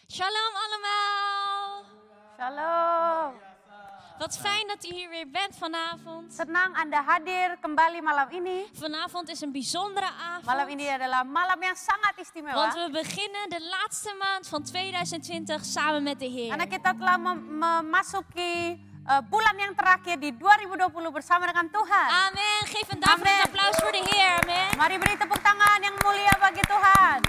Shalom allemaal. Shalom. Wat fijn dat u hier weer bent vanavond. Senang Anda hadir kembali malam ini. Vanavond is een bijzondere avond. Malam ini adalah malam yang sangat istimewa. Want we beginnen de laatste maand van 2020 samen met de Heer. Karena kita telah memasuki bulan yang terakhir di 2020 bersama dengan Tuhan. Amen. Geef een daverend applaus voor de Heer. Amen. Mari beri tepuk tangan yang mulia bagi Tuhan.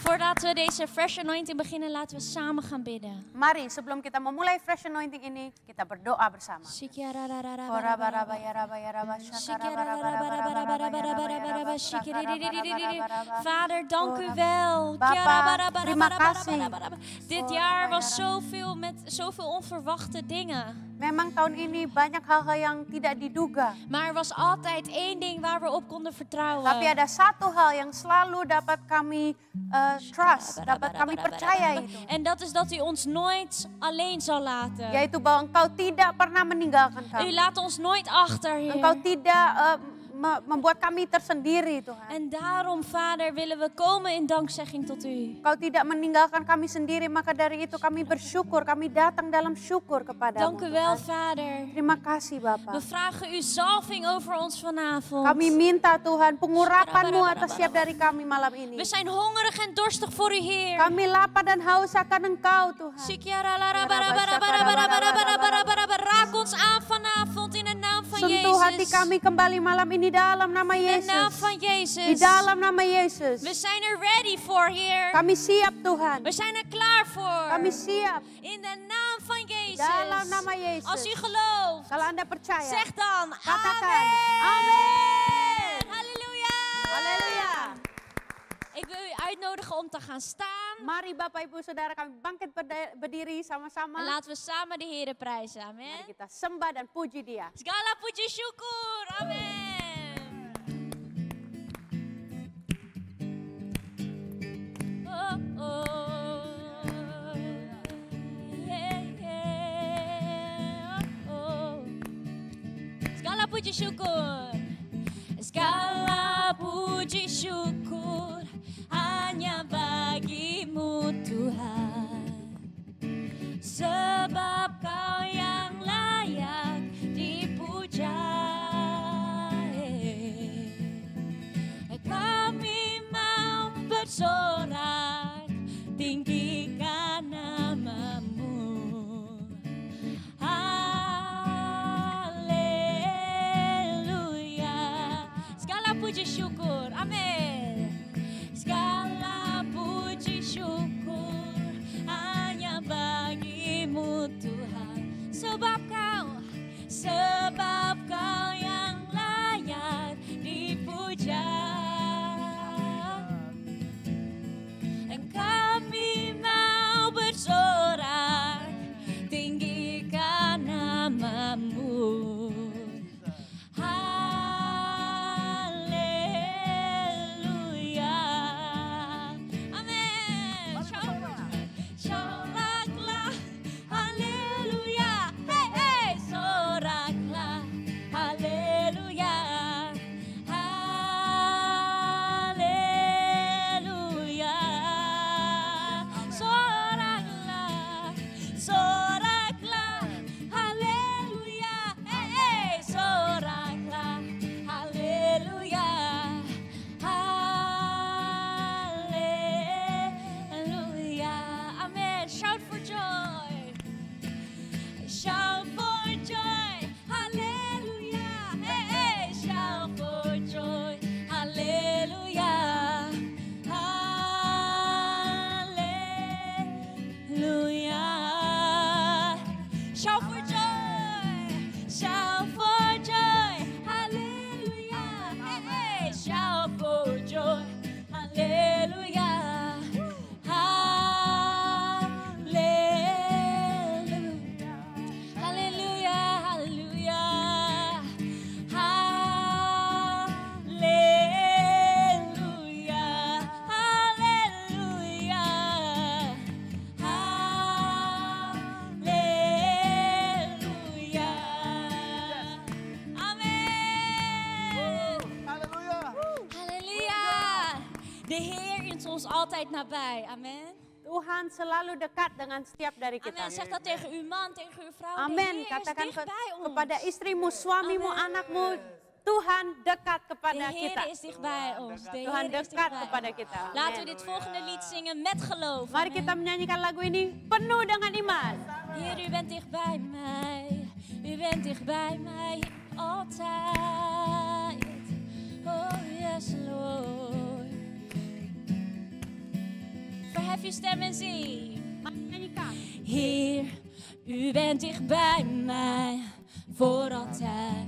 Voordat we deze fresh anointing beginnen, laten we samen gaan bidden. Mari sebelum kita memulai fresh anointing ini, kita berdoa bersama. Vader, dank u wel. Bapa, terima kasih. Dit jaar was zoveel met zoveel onverwachte dingen. Memang tahun ini banyak hal-hal yang tidak diduga. Maar er was altijd één ding waar we op konden vertrouwen. Tapi ada satu hal yang selalu dapat kami trust, dapat kami percaya itu. En dat is dat u ons nooit alleen zal laten. Yaitu bahwa Engkau tidak pernah meninggalkan U kami. laat ons nooit achter, Heer. Engkau tidak membuat kami tersendiri, Tuhan. En daarom, Vader, willen we komen in dankzegging tot u. Engkau tidak meninggalkan kami sendiri, maka dari itu kami bersyukur, kami datang dalam syukur kepadamu. Dank u wel, Vader. Terima kasih, Bapa. We vragen u zalving over ons vanavond. Kami minta, Tuhan, pengurapan-Mu atas setiap dari kami malam ini. We zijn hongerig en dorstig voor u, Heer. Kami lapar dan haus akan Engkau, Tuhan. Raak ons aan vanavond in de naam van Sentuh hati Jezus. kami kembali malam ini dalam nama In de naam Yesus. van Di Jezus. dalam nama Yesus. We zijn er ready voor, Heer. Kami siap, Tuhan. We zijn er klaar voor. Kami siap. In de naam van Jezus. Dalam nama Yesus. Als u gelooft, Kalau Anda percaya, zeg dan katakan amen. amin. Halleluja. Halleluja. Ik wil u uitnodigen om te gaan staan. Mari Bapak Ibu Saudara kami bangkit berdiri sama-sama. En laten we samen de Heer prijzen. Amen. Mari kita sembah dan puji Dia. Segala puji syukur. Amen. Oh, oh. Yeah, yeah. Oh, oh. Segala puji syukur. Segala puji syukur hanya bagimu Tuhan. Sebab Kau yang layak dipuja. Kami mau bersorak tinggikan nama-Mu. Haleluya. Segala puji syukur. Amin. Segala puji syukur hanya bagimu Tuhan. Sebab Kau yang layak dipuja. Kami mau bersorak tinggikan nama-Mu. Haleluya. Amin. Soraklah. Haleluya. Hey, hey. Soraklah. Haleluya. Haleluya. Soraklah. Soraklah. Haleluya. Hey, hey. Soraklah. Haleluya. Haleluya. Amen. Shout for joy. Shout for joy. Hallelujah. Hey, hey. Shout for joy. Hallelujah. Hallelujah. Shout for joy. Shout for joy. Hallelujah. Hey, hey. Shout for joy. Hallelujah. Hallelujah. Hallelujah. De Heer is ons altijd nabij. Amen. Tuhan selalu dekat dengan setiap dari kita. Amen. Zeg dat tegen uw man, tegen uw vrouw. De Amin. Heer is Katakan dicht bij ons. kepada istrimu, suamimu, Amen. anakmu, Tuhan dekat De kepada Heer kita. is dicht bij ons. De Tuhan Heer is dekat dicht kepada bij kita. ons. Laten we Amin. dit volgende lied zingen met geloof. Mari Amen. kita menyanyikan lagu ini penuh dengan iman. Heer, u bent dicht bij mij. U bent dicht bij mij altijd. Oh yes, Lord. Verhef je stem en zing. Mari nyanyikan. Heer, u bent dicht bij mij voor altijd.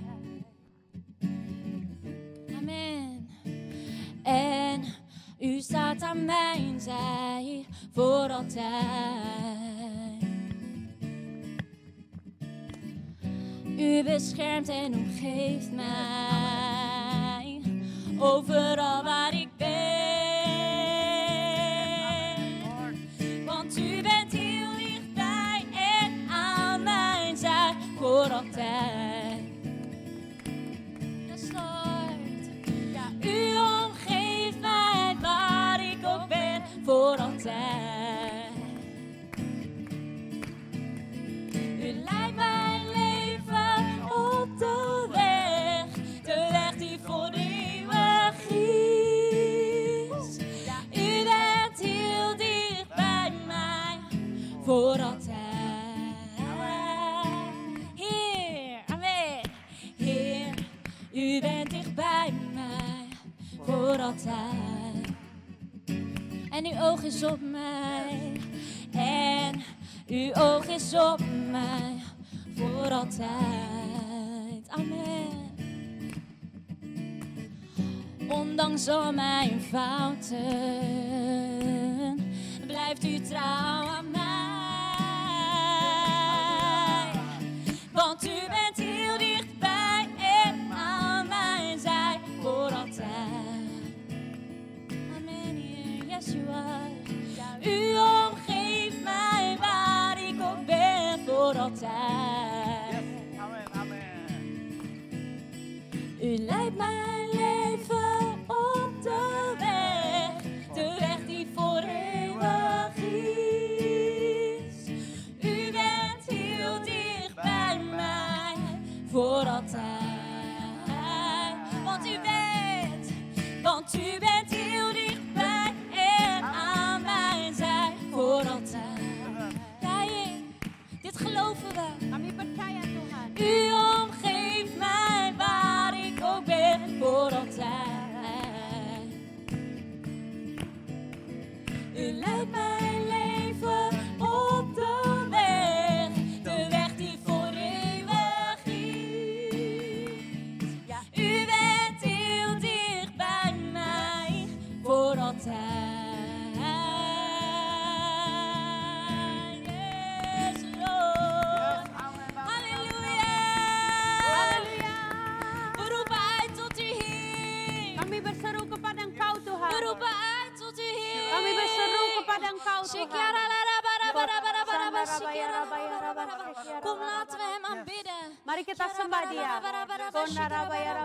Amen. En u staat aan mijn zij voor altijd. U beschermt en omgeeft mij overal waar ik ben. Want u bent heel dichtbij en aan mijn zij voor altijd. Yes, Lord. Ja, u omgeeft mij waar ik ook ben voor altijd. U leidt mijn leven op de weg die voor eeuwig is. U bent heel dicht bij mij voor altijd. Heer, amen. Heer, u bent dicht bij mij voor altijd. En uw oog is op mij. En uw oog is op mij voor altijd. Amen. Ondanks al mijn fouten blijft u trouw aan mij. Want u bent heel dichtbij en aan mijn zij voor altijd. Amen, Heer, yes you are. U omgeeft mij waar ik ook ben voor altijd. Amen, amen. U leidt mijn leven op de weg die voor eeuwig is. U bent heel dicht bij mij voor altijd. Want u bent heel dichtbij en aan mijn zij voor altijd. Ja, Heer, dit geloven we. Kami percaya Tuhan. U omgeeft mij waar ik ook ben voor altijd. U leidt mijn leven op de weg die voor eeuwig is. Ja, u bent heel dicht bij mij voor altijd. Yes, Lord. Halleluja. We roepen uit tot u, Heer. Kami berseru kepada Engkau Tuhan. We roepen uit tot u, Heer. Kami berseru kepada Engkau Tuhan. Kom, laten we hem aanbidden. Mari kita sembah Dia.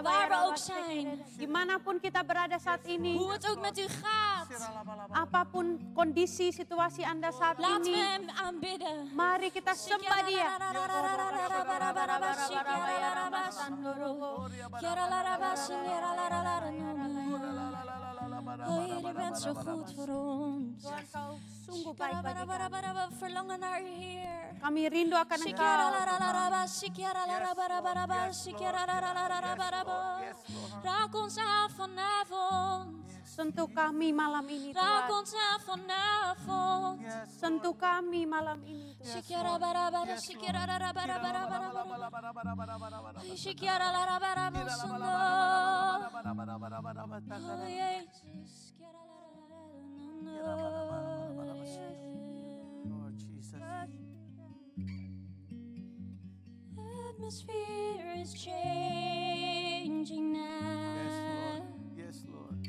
Waar we ook zijn. Dimanapun kita berada saat ini, Hoe het ook met u gaat. apapun kondisi situasi Anda saat Laten we ini, hem aanbidden. mari kita sembah Dia. Oh Heer, u bent zo goed voor ons. Tuhan, Kau sungguh baik bagi kami. We verlangen naar u, Heer. Kami rindu akan Engkau. Raak ons aan vanavond. Sentuh kami malam ini Raak Tuhan. ons aan vanavond. Sentuh kami malam ini Tuhan. Oh Jezus. Lord Jesus. Atmosphere is changing now. Yes, Lord.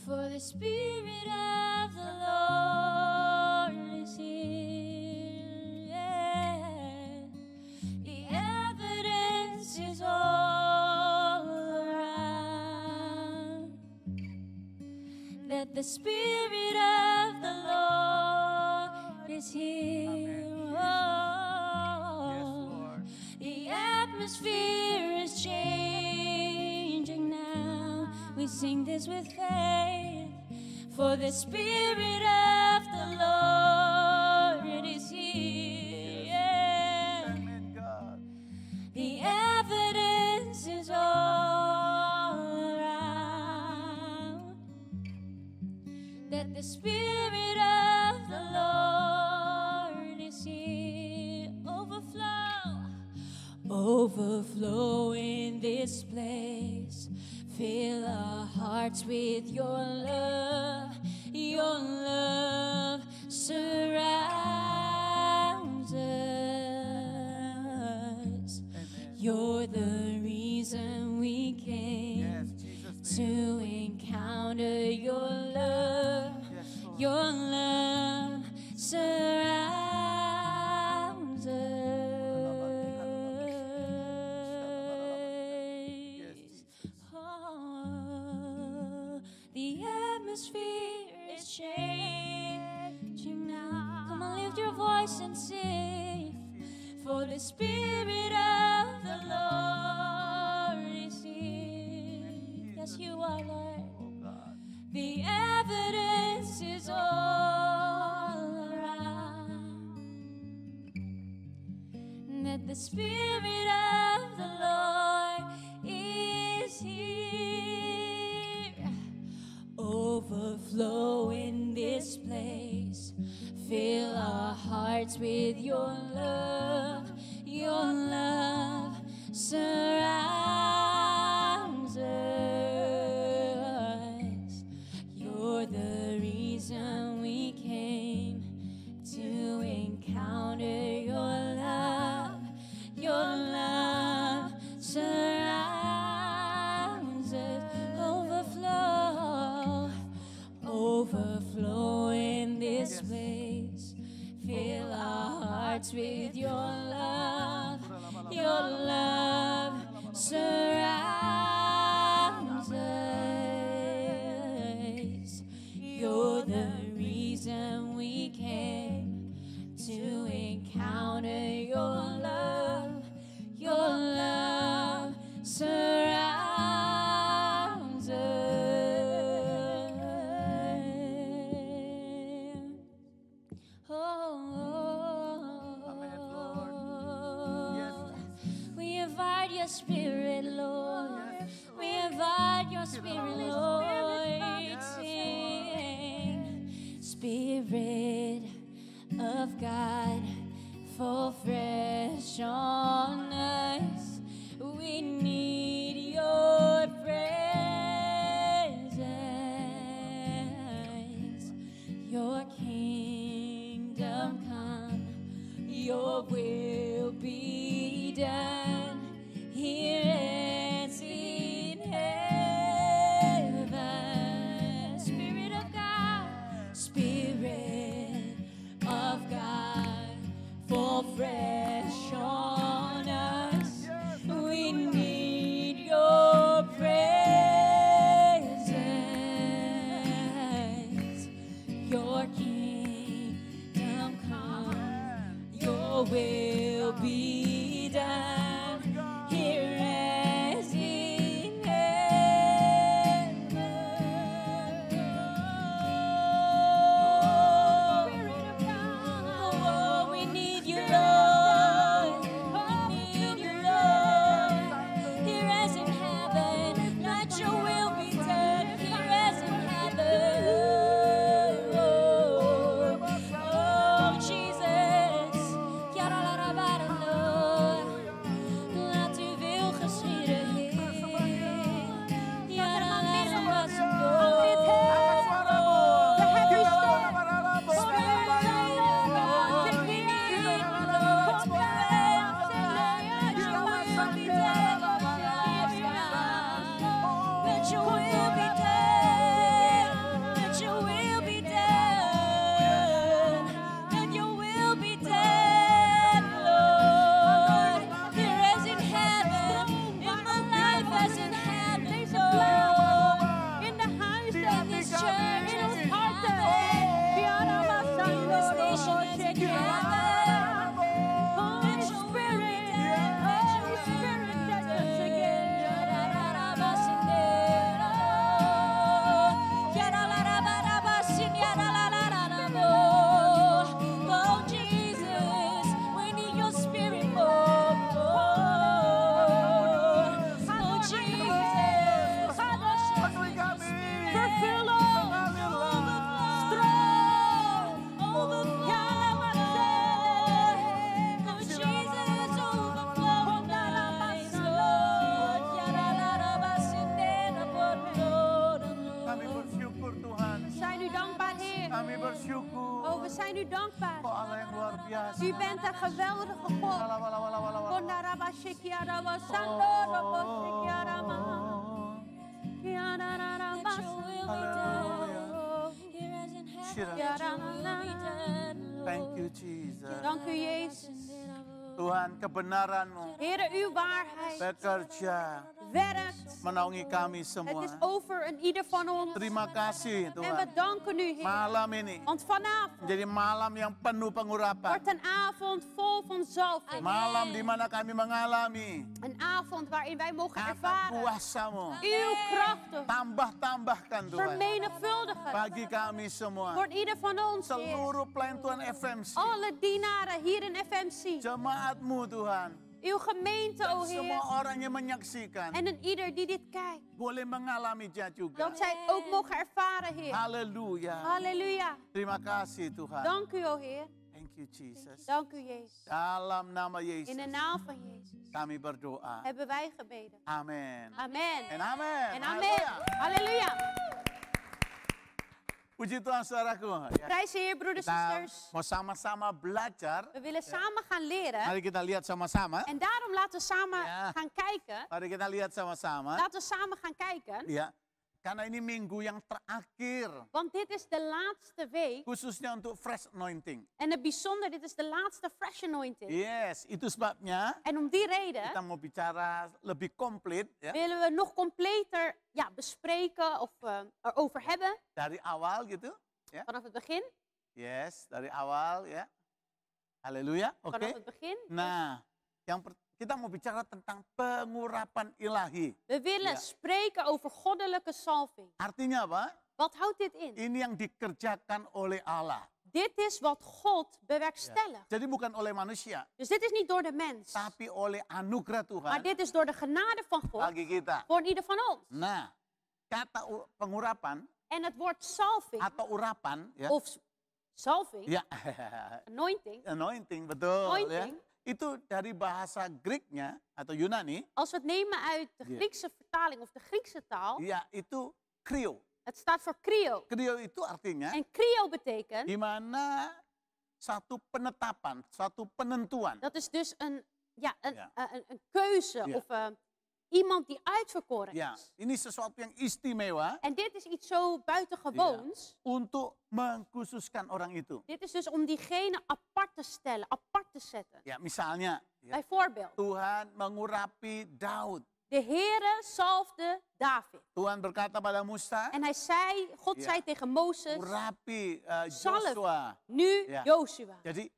For the Spirit of the Lord is here. Yeah. The evidence is all around that the Spirit of the Lord Sing this with faith, for the Spirit of the Lord is here. Yeah. Amen, God. The evidence is all around that the Spirit of the Lord is here. Overflow in this place. Fill our hearts with your love. Your love surrounds us. You're the reason we came Yes, Jesus' to name. encounter your love. Yes, Lord. Your love surrounds us. Oh, the atmosphere is changing now. Come on, lift your voice and sing. For the Spirit of the Lord is here. Yes, you are, Lord. Oh, God. The evidence is all around that the Spirit of the Lord is here. Overflow in this place. Fill our hearts with your love. Your love surrounds us. You're the reason we came to encounter your love. Your love surrounds us. Overflow in this place. Fill our hearts with your love. Your love surrounds us. You're the reason we came to encounter your love. Your love surrounds us. Amen, Lord. Yes. We invite your Spirit, Lord. We invite your Spirit, Lord. Sing, Spirit of God, fall fresh on us. We need your presence. Your kingdom come, your will be done here as in heaven. Spirit of God, Spirit of God, fall fresh on us. We need your presence. Your kingdom come, your will be done here as in heaven. Oh, we need you, Lord. We need you, Lord. Here as in heaven, let your will be done. Here as in heaven. Oh, Jesus. bersyukur. Oh, we zijn u dankbaar. Kau Allah yang luar biasa. U bent een geweldige God. Wala, wala, wala, wala, wala. Kondaraba shikiaraba sandorobo shikiarama. Kiarararaba Let your will be Hallelujah. done. Here as in heaven, Shira. let your will be done. Thank you, Jesus. Dank u, Jezus. Tuhan, kebenaran-Mu Heere, uw waarheid bekerja werkt. menaungi kami Het semua. is over een ieder van ons. Terima kasih En we Tuhan. danken u, Heer. Malam ini Want vanavond menjadi malam yang penuh pengurapan. wordt een avond vol van zalving. Malam di mana kami mengalami Een avond waarin wij mogen kata ervaren kuasa-Mu. uw krachten. Tambah-tambahkan Tuhan. Vermenigvuldigen. Bagi kami semua. Voor ieder van ons, Heer. Seluruh pelayan Tuhan FMC. Alle dienaren hier in FMC. Jemaat-Mu Tuhan. Uw gemeente, Dan o semua Heer. orang yang menyaksikan. En een ieder die dit kijkt. Boleh mengalaminya juga. Dat zij het ook mogen ervaren, Heer. Haleluya. Halleluja. Terima kasih Tuhan. Dank u, o Heer. Thank you Jesus. Dank u, Jezus. Dalam nama In de Yesus naam van Jezus kami berdoa. hebben wij gebeden. Amin. Amen. En amin. En amen. Halleluja. Puji Tuhan saudaraku. Ya, Prijs de Heer, broeders en kita zusters. mau sama-sama belajar. We willen samen gaan leren. Mari kita lihat sama-sama. En daarom laten we samen Ja. gaan kijken. Mari kita lihat sama-sama. Laten we samen gaan kijken. Ya, karena ini minggu yang terakhir. Want dit is de laatste week. Khususnya untuk fresh anointing. En het bijzonder, dit is de laatste fresh anointing. Yes, itu sebabnya En om die reden kita mau bicara lebih komplit ya, willen we nog completer bespreken of erover hebben. dari awal gitu. Ya. Vanaf het begin. Yes, dari awal ya. Haleluya. Oke. Vanaf het begin. Nah, kita mau bicara tentang pengurapan ilahi. We willen Ja. spreken over goddelijke salving. Artinya apa? Wat houdt dit in? Ini yang dikerjakan oleh Allah. Dit is wat God bewerkstelligt. Jadi bukan oleh manusia, Dus dit is niet door de mens. tapi oleh anugerah Tuhan Maar dit is door de genade van God bagi kita. voor ieder van ons. Nah, kata pengurapan En het woord salving atau urapan ya. of salving, Ya, anointing. anointing betul Anointing. ya. Itu dari bahasa Greeknya atau Yunani, Als we het nemen uit de Ja. Griekse vertaling of de Griekse taal, ya itu krio. het staat voor krio. Krio itu artinya En krio betekent, di mana satu penetapan, satu penentuan. dat is dus een Ja. keuze Ja. of iemand die uitverkoren Ya, is. ini sesuatu yang istimewa En dit is iets zo buitengewoons. untuk mengkhususkan orang itu. Dit is dus om diegene apart te stellen, apart te zetten. Ya, misalnya ya, Bijvoorbeeld, Tuhan mengurapi Daud. de Heere salfde David. Tuhan berkata pada Musa, En hij zei, God Ja. zei tegen Mozes, urapi Salf. Joshua. nu Ja. Joshua. Jadi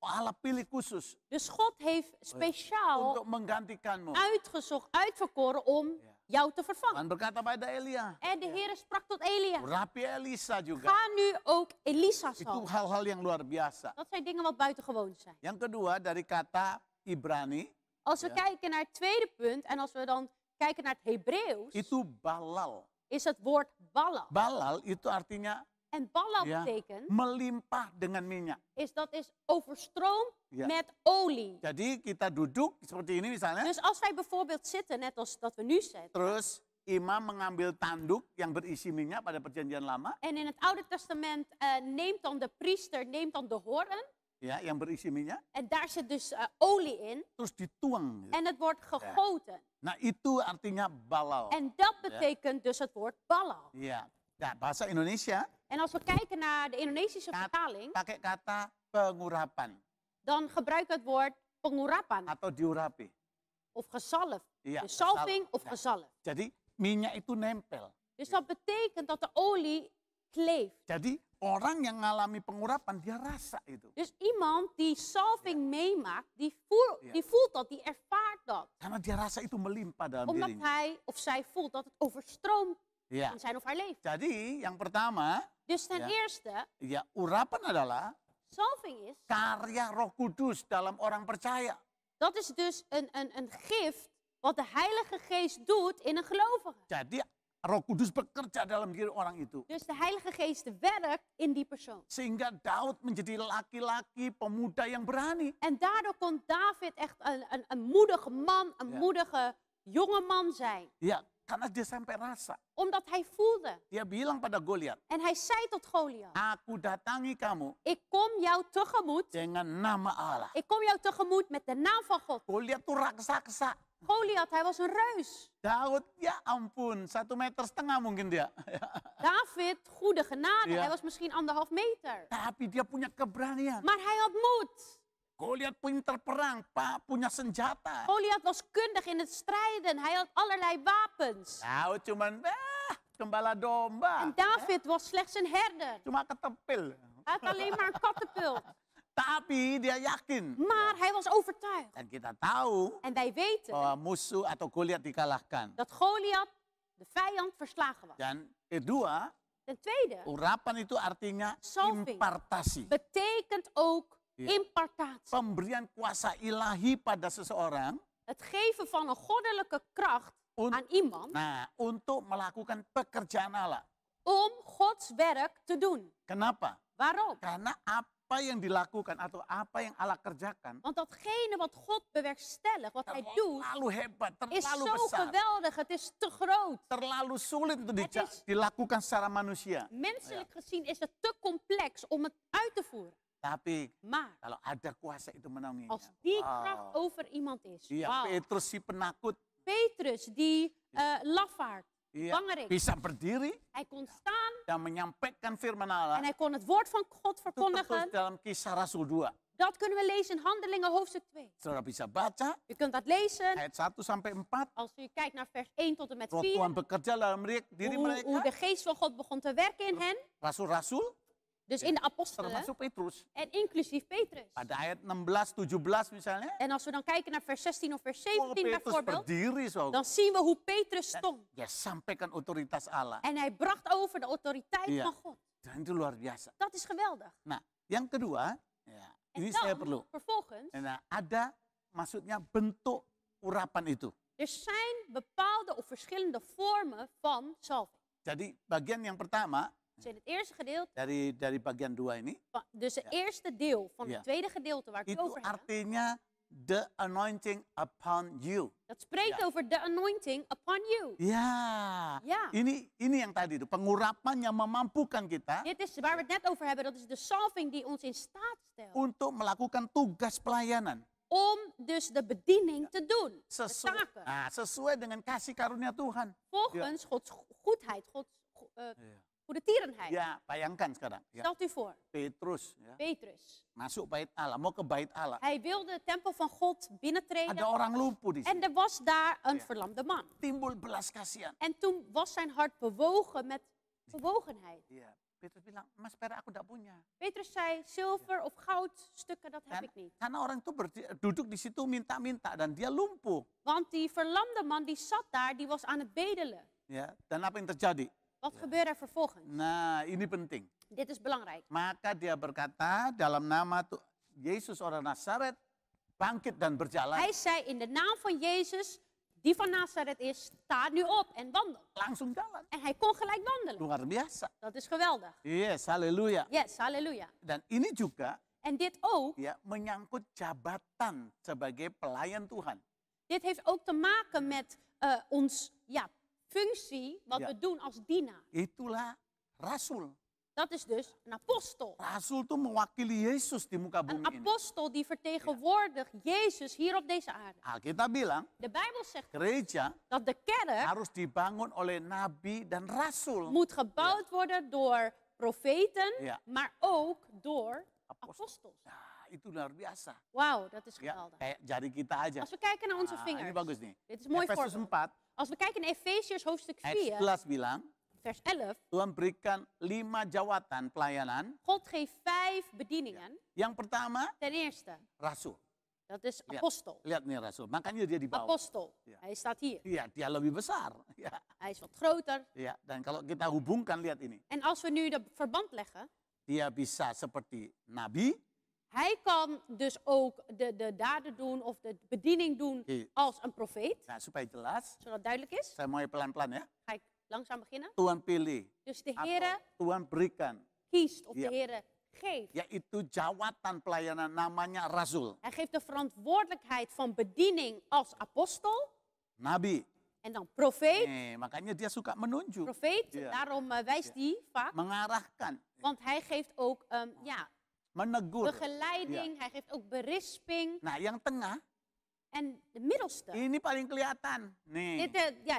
Allah pilih khusus Dus God heeft speciaal untuk menggantikanmu. uitgezocht, uitverkoren om Ja. jou te vervangen. Tuhan berkata pada Elia, En de Heere sprak tot Elia, urapi Elisa juga. ga nu ook Elisa Itu salven. hal-hal yang luar biasa. Dat zijn dingen wat buitengewoon zijn. Yang kedua dari kata Ibrani, Als we Ja. kijken naar het tweede punt en als we dan kijken naar het Hebreeuws, itu balal. is het woord balla. Balal itu artinya En balla Ja. betekent, melimpah dengan minyak. dat is overstroomd Ja. met olie. Jadi kita duduk seperti ini misalnya, Dus als wij bijvoorbeeld zitten, net als dat we nu zitten, terus imam mengambil tanduk yang berisi minyak pada perjanjian lama, en in het Oude Testament neemt dan de priester de hoorn, ya, yang berisi minyak, en daar zit dus olie in, terus dituang. Gitu. en het wordt gegoten. Nah itu artinya balal. En dat betekent dus het woord ballal. Ya, nah, bahasa Indonesia En als we kijken naar de Indonesische vertaling, pakai kata pengurapan dan gebruik het woord pengurapan atau diurapi. of gezalfd. Iya, Dus salving of Ja. gezalfd. Jadi minyak itu nempel. Dus dat betekent dat de olie kleeft. Jadi orang yang mengalami pengurapan dia rasa itu. Dus iemand die salving meemaakt, Ja. die voelt dat, die ervaart dat. Karena dia rasa itu melimpah dalam Omdat dirinya. hij of zij voelt dat het overstroomt Ya. in zijn of haar leven. Jadi yang pertama, Dus ten Ja. eerste, ya urapan adalah salving is, karya Roh Kudus dalam orang percaya. dat is dus een gift wat de Heilige Geest doet in een gelovige. Jadi Roh Kudus bekerja dalam diri orang itu. Dus de Heilige Geest werkt in die persoon. Sehingga Daud menjadi laki-laki pemuda yang berani. En daardoor kon David echt een moedige man, een Ja. moedige jonge man zijn. Ya, Karena dia sampai rasa. Omdat hij voelde. Dia bilang pada Goliat, En hij zei tot Goliath, aku datangi kamu ik kom jou tegemoet. dengan nama Allah. Ik kom jou tegemoet met de naam van God. Goliat tuh raksasa. Goliath, hij was een reus. Daud, ya ampun, 1,5 meter mungkin dia. David, goede genade. Ja. Hij was misschien 1,5 meter. Tapi dia punya keberanian. Maar hij had moed. Goliat pintar perang, Pak, punya senjata. Goliath was kundig in het strijden. Hij had allerlei wapens. Daud cuman, gembala domba. En David was slechts een herder. Cuma ketepil. Hij had alleen maar een kattenpult. Tapi dia yakin. Maar hij was overtuigd. Dan kita tahu En wij weten bahwa musuh atau Goliat dikalahkan. dat Goliath, de vijand, verslagen was. Dan kedua, Ten tweede, urapan itu artinya Salving. impartasi. betekent ook Ja. impartatie. Pemberian kuasa ilahi pada seseorang. Het geven van een goddelijke kracht aan iemand Nah, untuk melakukan pekerjaan Allah. om Gods werk te doen. Kenapa? Waarom? Karena apa yang dilakukan atau apa yang Allah kerjakan Want datgene wat God bewerkstelligt, wat hij doet, terlalu hebat, is terlalu zo besar, geweldig. Het is te groot. terlalu sulit untuk Het is- dilakukan secara manusia. Menselijk gezien is het te complex om het uit te voeren. Tapi Maar kalau ada kuasa itu menaunginya. als die kracht over iemand is, Iya, wauw. Petrus si penakut, Petrus, die lafaard, iya, bangerik, bisa berdiri hij kon staan dan menyampaikan firman Allah. en hij kon het woord van God Itu tertulis verkondigen. dalam Kisah Rasul 2. Dat kunnen we lezen in Handelingen hoofdstuk 2. Saudara bisa baca U kunt dat lezen ayat 1 sampai 4. als u kijkt naar vers 1 tot en met Roh 4. Tuhan bekerja dalam diri Hoe mereka, de geest van God begon te werken in hen. rasul-rasul, Dus in de apostelen termasuk Petrus. en inclusief Petrus. Pada ayat 16, 17 misalnya, En als we dan kijken naar vers 16 of vers oh, 17 Petrus bijvoorbeeld, berdiri, saudara. dan zien we hoe Petrus stond. Dia sampaikan otoritas Allah. En hij bracht over de autoriteit Ja. van God. Dan itu luar biasa. Dat is geweldig. Nah, yang kedua, ya, En ini saya perlu. dan, vervolgens, Nah, ada maksudnya bentuk urapan itu. er zijn bepaalde of verschillende vormen van salving. Jadi bagian yang pertama Dus in het eerste gedeelte, dari bagian 2 ini, dus het eerste deel van Ja. het tweede gedeelte waar ik het itu over heb, artinya the anointing upon you. dat spreekt Ja. over de anointing upon you. Ya, Ja. ini yang tadi itu pengurapan yang memampukan kita Dit is waar we het net over hebben, dat is de salving die ons in staat stelt untuk melakukan tugas pelayanan om dus de bediening te doen, de sesuai, taken. sesuai dengan kasih karunia Tuhan. Volgens Gods goedheid, Gods Ja. goede tierenheid. Ya, bayangkan sekarang. Ya, Stelt u voor, Petrus ya, Petrus. masuk bait Allah, mau ke bait Allah. Hij wilde de tempel van God binnentreden Ada orang lumpuh di en sini. er was daar een Ja. verlamde man. Timbul belas kasihan. En toen was zijn hart bewogen met bewogenheid. Ya, Petrus bilang, "Mas, perak aku tidak punya." Petrus zei, zilver of goudstukken, dat heb ik niet. Karena orang itu duduk di situ minta-minta dan dia lumpuh. Want die verlamde man die zat daar, die was aan het bedelen. Ya, dan apa yang terjadi? Wat gebeurde er vervolgens? Nah, ini penting. Dit is belangrijk. Maka dia berkata dalam nama Yesus orang Nazaret, bangkit dan berjalan. Hij zei in de naam van Jezus, die van Nazareth is, sta nu op en wandel. Langsung jalan. En hij kon gelijk wandelen. Luar biasa. Dat is geweldig. Yes, haleluya. Yes, halleluja. Dan ini juga En dit ook, ya menyangkut jabatan sebagai pelayan Tuhan. dit heeft ook te maken met ons functie, wat Ja. we doen als dienaar. Itulah rasul. Dat is dus een apostel. Rasul itu mewakili Yesus di muka Een bumi ini. apostel die vertegenwoordigt Jezus hier op deze aarde. Alkitab bilang, De Bijbel zegt gereja dat de kerk harus dibangun oleh nabi dan rasul. moet gebouwd worden door profeten, Ja. maar ook door apostels. Nah, itu luar biasa. Wauw, dat is Ya, geweldig. kayak jari kita aja. Als we kijken naar onze Nah, vingers. ini bagus nih. Dit is een mooi Efesus voorbeeld. 4 Als we kijken naar Efesiërs hoofdstuk ayat 4, 11 bilang, vers 11. Tuhan berikan 5 jawatan pelayanan. God geeft 5 bedieningen. Yang pertama, Ten eerste, rasul. dat is Ja. apostel. Lihat nih rasul, makanya dia di bawah. Apostel. Ja. Hij staat hier. Iya, dia lebih besar. Ya, Hij is wat groter. ya. Dan kalau kita hubungkan, lihat ini. En als we nu de verband leggen, Dia bisa seperti nabi, hij kan dus ook de daden doen of de bediening doen Iya. als een profeet. nah supaya jelas, Zodat duidelijk is, saya mulai pelan-pelan ya. ga ik langzaam beginnen. Tuhan pilih, Dus de atau Heere Tuhan berikan, kiest of Ja. de Heere geeft. yaitu jawatan pelayanan namanya rasul, Hij geeft de verantwoordelijkheid van bediening als apostel, nabi, En dan profeet. Makanya dia suka menunjuk, Profeet, Ja. daarom wijst hij vaak. mengarahkan, Want hij geeft ook menegur. begeleiding, hij geeft ook berisping. Nah, yang tengah En de middelste, ini paling kelihatan. Nih,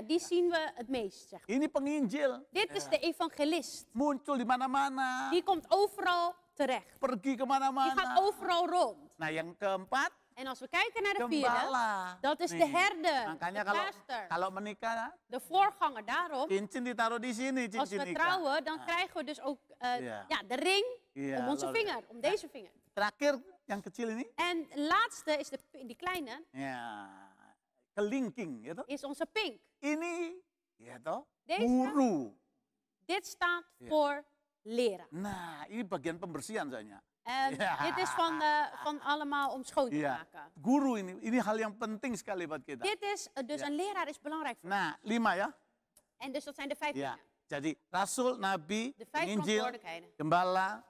die zien we het meest. Zeg. ini penginjil, Dit is de evangelist. muncul di mana-mana, Die komt overal terecht. pergi Die kemana-mana. gaat overal rond. Nah, yang keempat, En als we kijken naar de vierde, gembala. dat is de Nih, herder, Makanya de kalau pastor, kalau menikah, de voorganger. Daarom, cincin ditaruh di sini, als cincin we nikah. trouwen, dan krijgen we dus ook de ring Iya, om onze lalu- vinger, om deze vinger. Terakhir yang kecil ini, En de laatste is die kleine, ya kelingking, gitu. is onze pink. Ini, ya toh, Deze? guru. Dit staat Ja. voor leraar. Nah, ini bagian pembersihan soalnya. En Ja. dit is van allemaal om schoon te Iya, maken. guru ini hal yang penting sekali buat kita. Dit is, dus Ja. een leraar is belangrijk voor Nah, 5 ya. En dus dat zijn de 5 Ya, dingen. jadi rasul, nabi, De 5 penginjil, verantwoordelijkheden. gembala,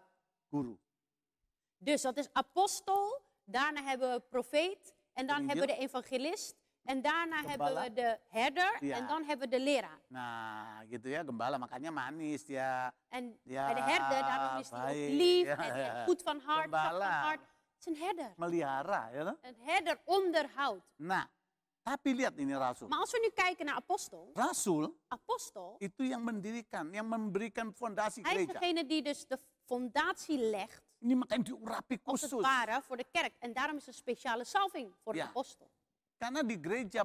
guru. Dus dat is apostel, daarna hebben we profeet, en dan Penginjil. hebben we de evangelist, en daarna hebben Gembala. we de herder, Ja. en dan hebben we de leraar. Nah, gitu ya, gembala makanya manis dia. En Ja, bij de herder, daarom is hij ook baik. lief Ja, en ja. goed van hart, zacht van Gembala. hart. Het is een herder. Melihara, ya toh? Een herder onderhoudt. Nah, tapi lihat ini rasul. Maar als we nu kijken naar apostel, Rasul itu yang mendirikan, yang memberikan fondasi hij is gereja. degene die dus de fondatie legt, Ini makanya diurapi als het khusus. ware, voor de kerk. En daarom is een speciale salving voor de Ja. apostel. Karena di gereja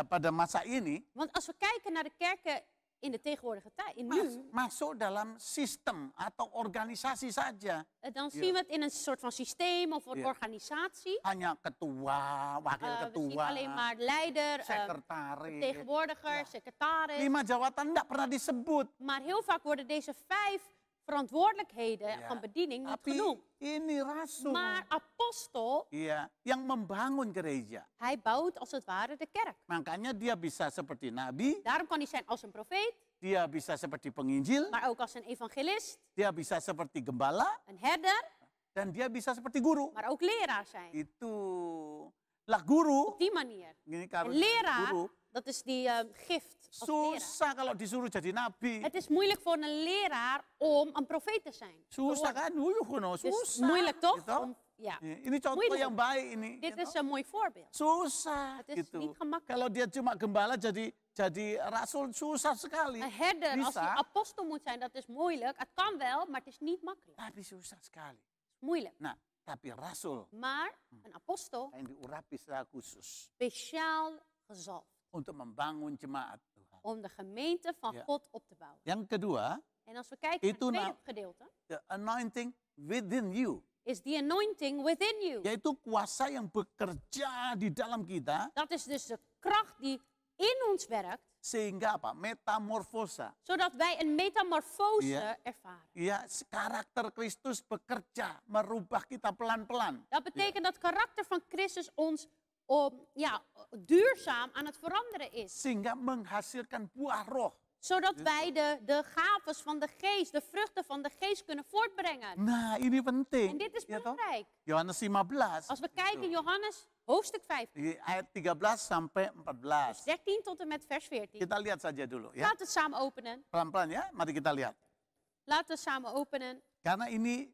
pada masa ini Want als we kijken naar de kerken in de tegenwoordige tijd, nu, masuk dalam sistem atau organisasi saja. dan zien we het in een soort van systeem of een Ja. organisatie. Hanya ketua, wakil We zien ketua, alleen maar leider, sekretaris. vertegenwoordiger, Ja. secretaris. 5 jabatan tidak pernah disebut. Maar heel vaak worden deze 5 verantwoordelijkheden Ja. van bediening niet Tapi genoemd. ini rasul. Maar apostel, Iya, yang membangun gereja. hij bouwt als het ware de kerk. Makanya dia bisa seperti nabi, Daarom kan hij zijn als een profeet, dia bisa seperti penginjil, maar ook als een evangelist, dia bisa seperti gembala, een herder, dan dia bisa seperti guru. maar ook leraar zijn. Itu lah guru. Op die manier. Ini Een kalau leraar, guru dat is die gift als leraar. susah kalau disuruh jadi nabi. Het is moeilijk voor een leraar om een profeet te zijn. Susah kan? Het is Susah. moeilijk toch? Gitu. Ja. Ini contoh Moeilijk. yang baik ini. Dit gitu. is een mooi voorbeeld. Susah Het is gitu. niet gemakkelijk. Kalau dia cuma gembala jadi rasul susah sekali. Een herder, als hij Bisa, apostel moet zijn, dat is moeilijk. Het kan wel, maar het is niet makkelijk. Het tapi susah sekali. is moeilijk. Nah, tapi rasul Maar een apostel, yang diurapi secara khusus speciaal gezalfd untuk membangun jemaat Tuhan. om de gemeente van Ja. God op te bouwen. Yang kedua, En als we kijken naar Itu het tweede nou- gedeelte, the anointing within you. is the anointing within you. Yaitu kuasa yang bekerja di dalam kita Dat is dus de kracht die in ons werkt, sehingga apa? Metamorfosa. zodat wij een metamorfose Ja. ervaren. Ya, karakter Kristus bekerja merubah kita pelan-pelan. Dat betekent dat het karakter van Christus ons duurzaam aan het veranderen is. Sehingga menghasilkan buah roh. Zodat wij de gaves van de geest, de vruchten van de geest kunnen voortbrengen. Nah, ini penting. En dit is Ya toh? belangrijk. Yohanes 15. Als we kijken in Johannes hoofdstuk 15, Di ayat 13 sampai 14. 13 tot en met vers 14. Kita lihat saja dulu ya. Laten we het samen openen. Pelan-pelan ya, mari kita lihat. Laten we het samen openen. Karena ini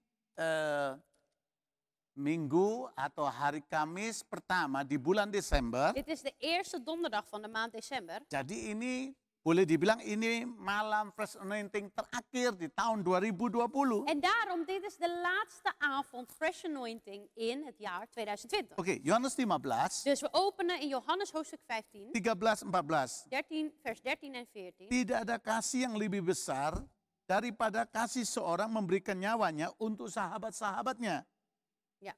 minggu atau hari Kamis pertama di bulan Desember. Dit is de eerste donderdag van de maand december. Jadi ini boleh dibilang ini malam fresh anointing terakhir di tahun 2020. En daarom, dit is de laatste avond fresh anointing in het jaar 2020. Oke, Yohanes 15, Dus we openen in Johannes hoofdstuk 15, 13, 14. 13, vers 13 en 14. Tidak ada kasih yang lebih besar daripada kasih seorang memberikan nyawanya untuk sahabat-sahabatnya. Ja.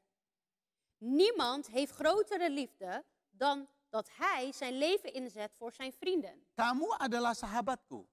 Niemand heeft grotere liefde dan dat hij zijn leven inzet voor zijn vrienden. Kamu adalah sahabatku.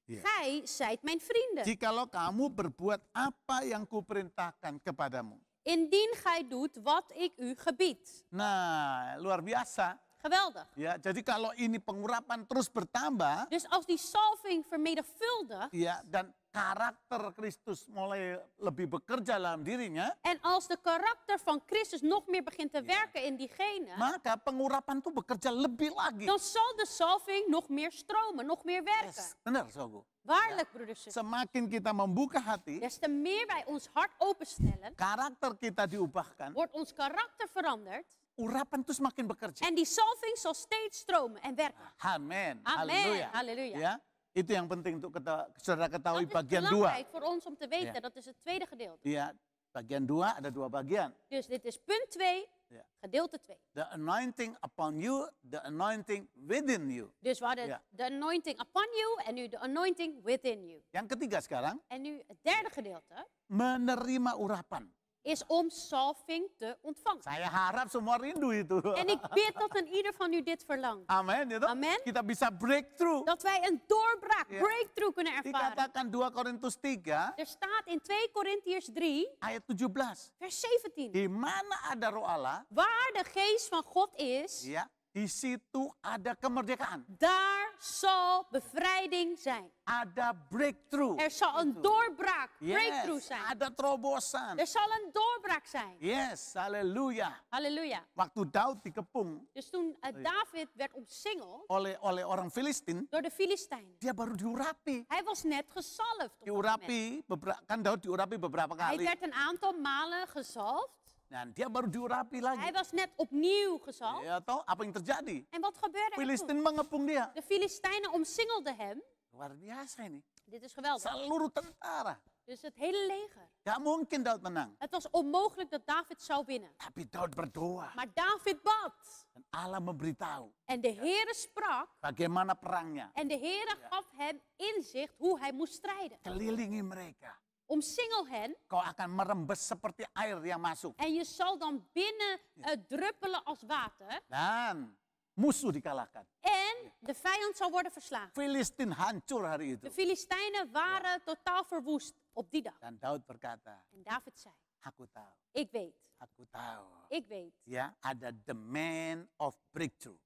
Gij zijt mijn vrienden. Jikalau kamu berbuat apa yang kuperintahkan kepadamu. Indien gij doet wat ik u gebied. Nah, luar biasa. Geweldig. Ya, jadi kalau ini pengurapan terus bertambah, Dus als die salving vermenigvuldigt, ya, dan karakter Kristus mulai lebih bekerja dalam dirinya, en als de karakter van Christus nog meer begint te werken in diegene, maka pengurapan itu bekerja lebih lagi. dan zal de salving nog meer stromen, nog meer werken. Yes, benar, saudaraku. Waarlijk, broeders en zusters. Semakin kita membuka hati, Des te meer wij ons hart openstellen, karakter kita diubahkan, wordt ons karakter veranderd. urapan itu semakin bekerja. En die salving zal steeds stromen en werken. Amin. Amen. Halleluja. Halleluja. Ya, itu yang penting untuk saudara ketahui Dat is bagian 2. belangrijk voor ons om te weten. Ja. Dat is het tweede gedeelte. Ya, bagian 2 ada 2 bagian. Dus dit is punt 2, Ja. gedeelte 2. The anointing upon you, the anointing within you. Dus we hadden Ja. de anointing upon you en nu de anointing within you. Yang ketiga sekarang, En nu het derde gedeelte menerima urapan. is om salving te ontvangen. Saya harap semua rindu itu. En ik bid dat een ieder van u dit verlangt. Amin, ya toh? Amen. Kita bisa breakthrough. Dat wij een doorbraak, Ja. breakthrough kunnen ervaren. Dikatakan 2 Korintus 3 Er staat in 2 Korintiërs 3, ayat 17. vers 17. Di mana ada roh Allah, Waar de geest van God is, ya, di situ ada kemerdekaan. daar zal bevrijding zijn. Ada breakthrough. Er zal een doorbraak, breakthrough Yes, zijn. ada terobosan. Er zal een doorbraak zijn. Yes, haleluya. Halleluja. Waktu Daud dikepung Dus toen David werd omsingeld oleh orang Filistin, door de Filistijnen. dia baru diurapi. Hij was net gezalfd op dat moment. Diurapi, kan Daud diurapi beberapa Hij kali. werd een aantal malen gezalfd. Dan dia baru diurapi lagi. Hij was net opnieuw gezalfd. Ya toh, apa yang terjadi? En wat gebeurde er toen? Filistin mengepung dia. De Filistijnen omsingelden hem. Luar biasa ini. Dit is geweldig. Seluruh tentara. Dus het hele leger. Gak mungkin Daud menang. Het was onmogelijk dat David zou winnen. Tapi Daud berdoa. Maar David bad. Dan Allah memberitahu En de Heere sprak. bagaimana perangnya. En de Heere gaf hem inzicht hoe hij moest strijden. Kelilingi mereka. Omsingel hen. Kau akan merembes seperti air yang masuk. En je zal dan binnen druppelen als water. Dan musuh dikalahkan. En de vijand zal worden verslagen. Filistin hancur hari itu. De Filistijnen waren totaal verwoest op die dag. Dan Daud berkata, En David zei, aku tahu, ik weet, aku tahu. ik weet. Ya, ada the man of breakthrough.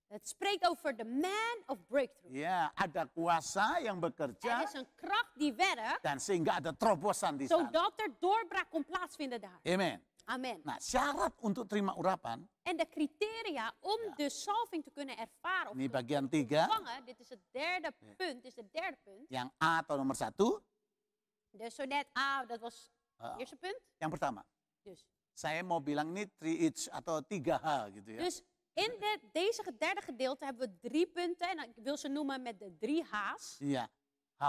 Het spreekt over de man of breakthrough. Ya, ada kuasa yang Er bekerja is een kracht die werkt, dan sehingga ada terobosan di sana. zodat er doorbraak kon plaatsvinden daar. Amen. Amen. Nah, syarat untuk terima urapan, En de criteria om de salving te kunnen ervaren of ini te bagian 3, ontvangen, dit is het derde punt, is het derde punt. yang A atau nomor 1, Dus zo net A, dat was het eerste punt. yang pertama. Dus, Saya mau bilang ini 3H atau 3H gitu ya. dus in deze derde gedeelte hebben we 3 punten. En ik wil ze noemen met de 3 H's. Iya. H.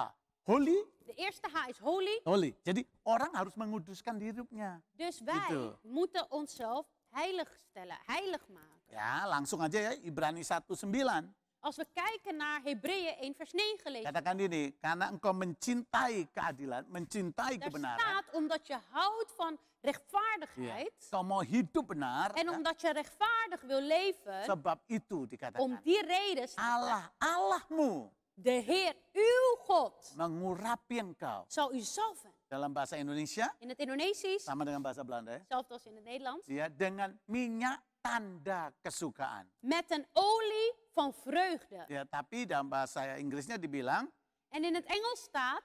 Holy, De eerste H is holy. holy. Jadi orang harus menguduskan hidupnya. Dus wij Gitu. moeten onszelf heilig stellen, heilig maken. Ya, langsung aja ya Ibrani 1:9. Als we kijken naar Hebreeën 1 vers 9 lezen. Katakan ini, karena engkau mencintai keadilan, mencintai Daar kebenaran. staat omdat je houdt van Ya. rechtvaardigheid. Kau mau hidup benar, En ya, omdat je rechtvaardig wil leven. sebab itu Om dikatakan. die reden staat er, Allahmu de Heer, uw God, mengurapi engkau. zal u zalven. Dalam bahasa Indonesia, In het Indonesisch, sama dengan bahasa Belanda ya. hetzelfde als in het Nederlands. Ya, dengan minyak tanda kesukaan. Met een olie van vreugde. Ya, tapi dalam bahasa Inggrisnya dibilang En in het Engels staat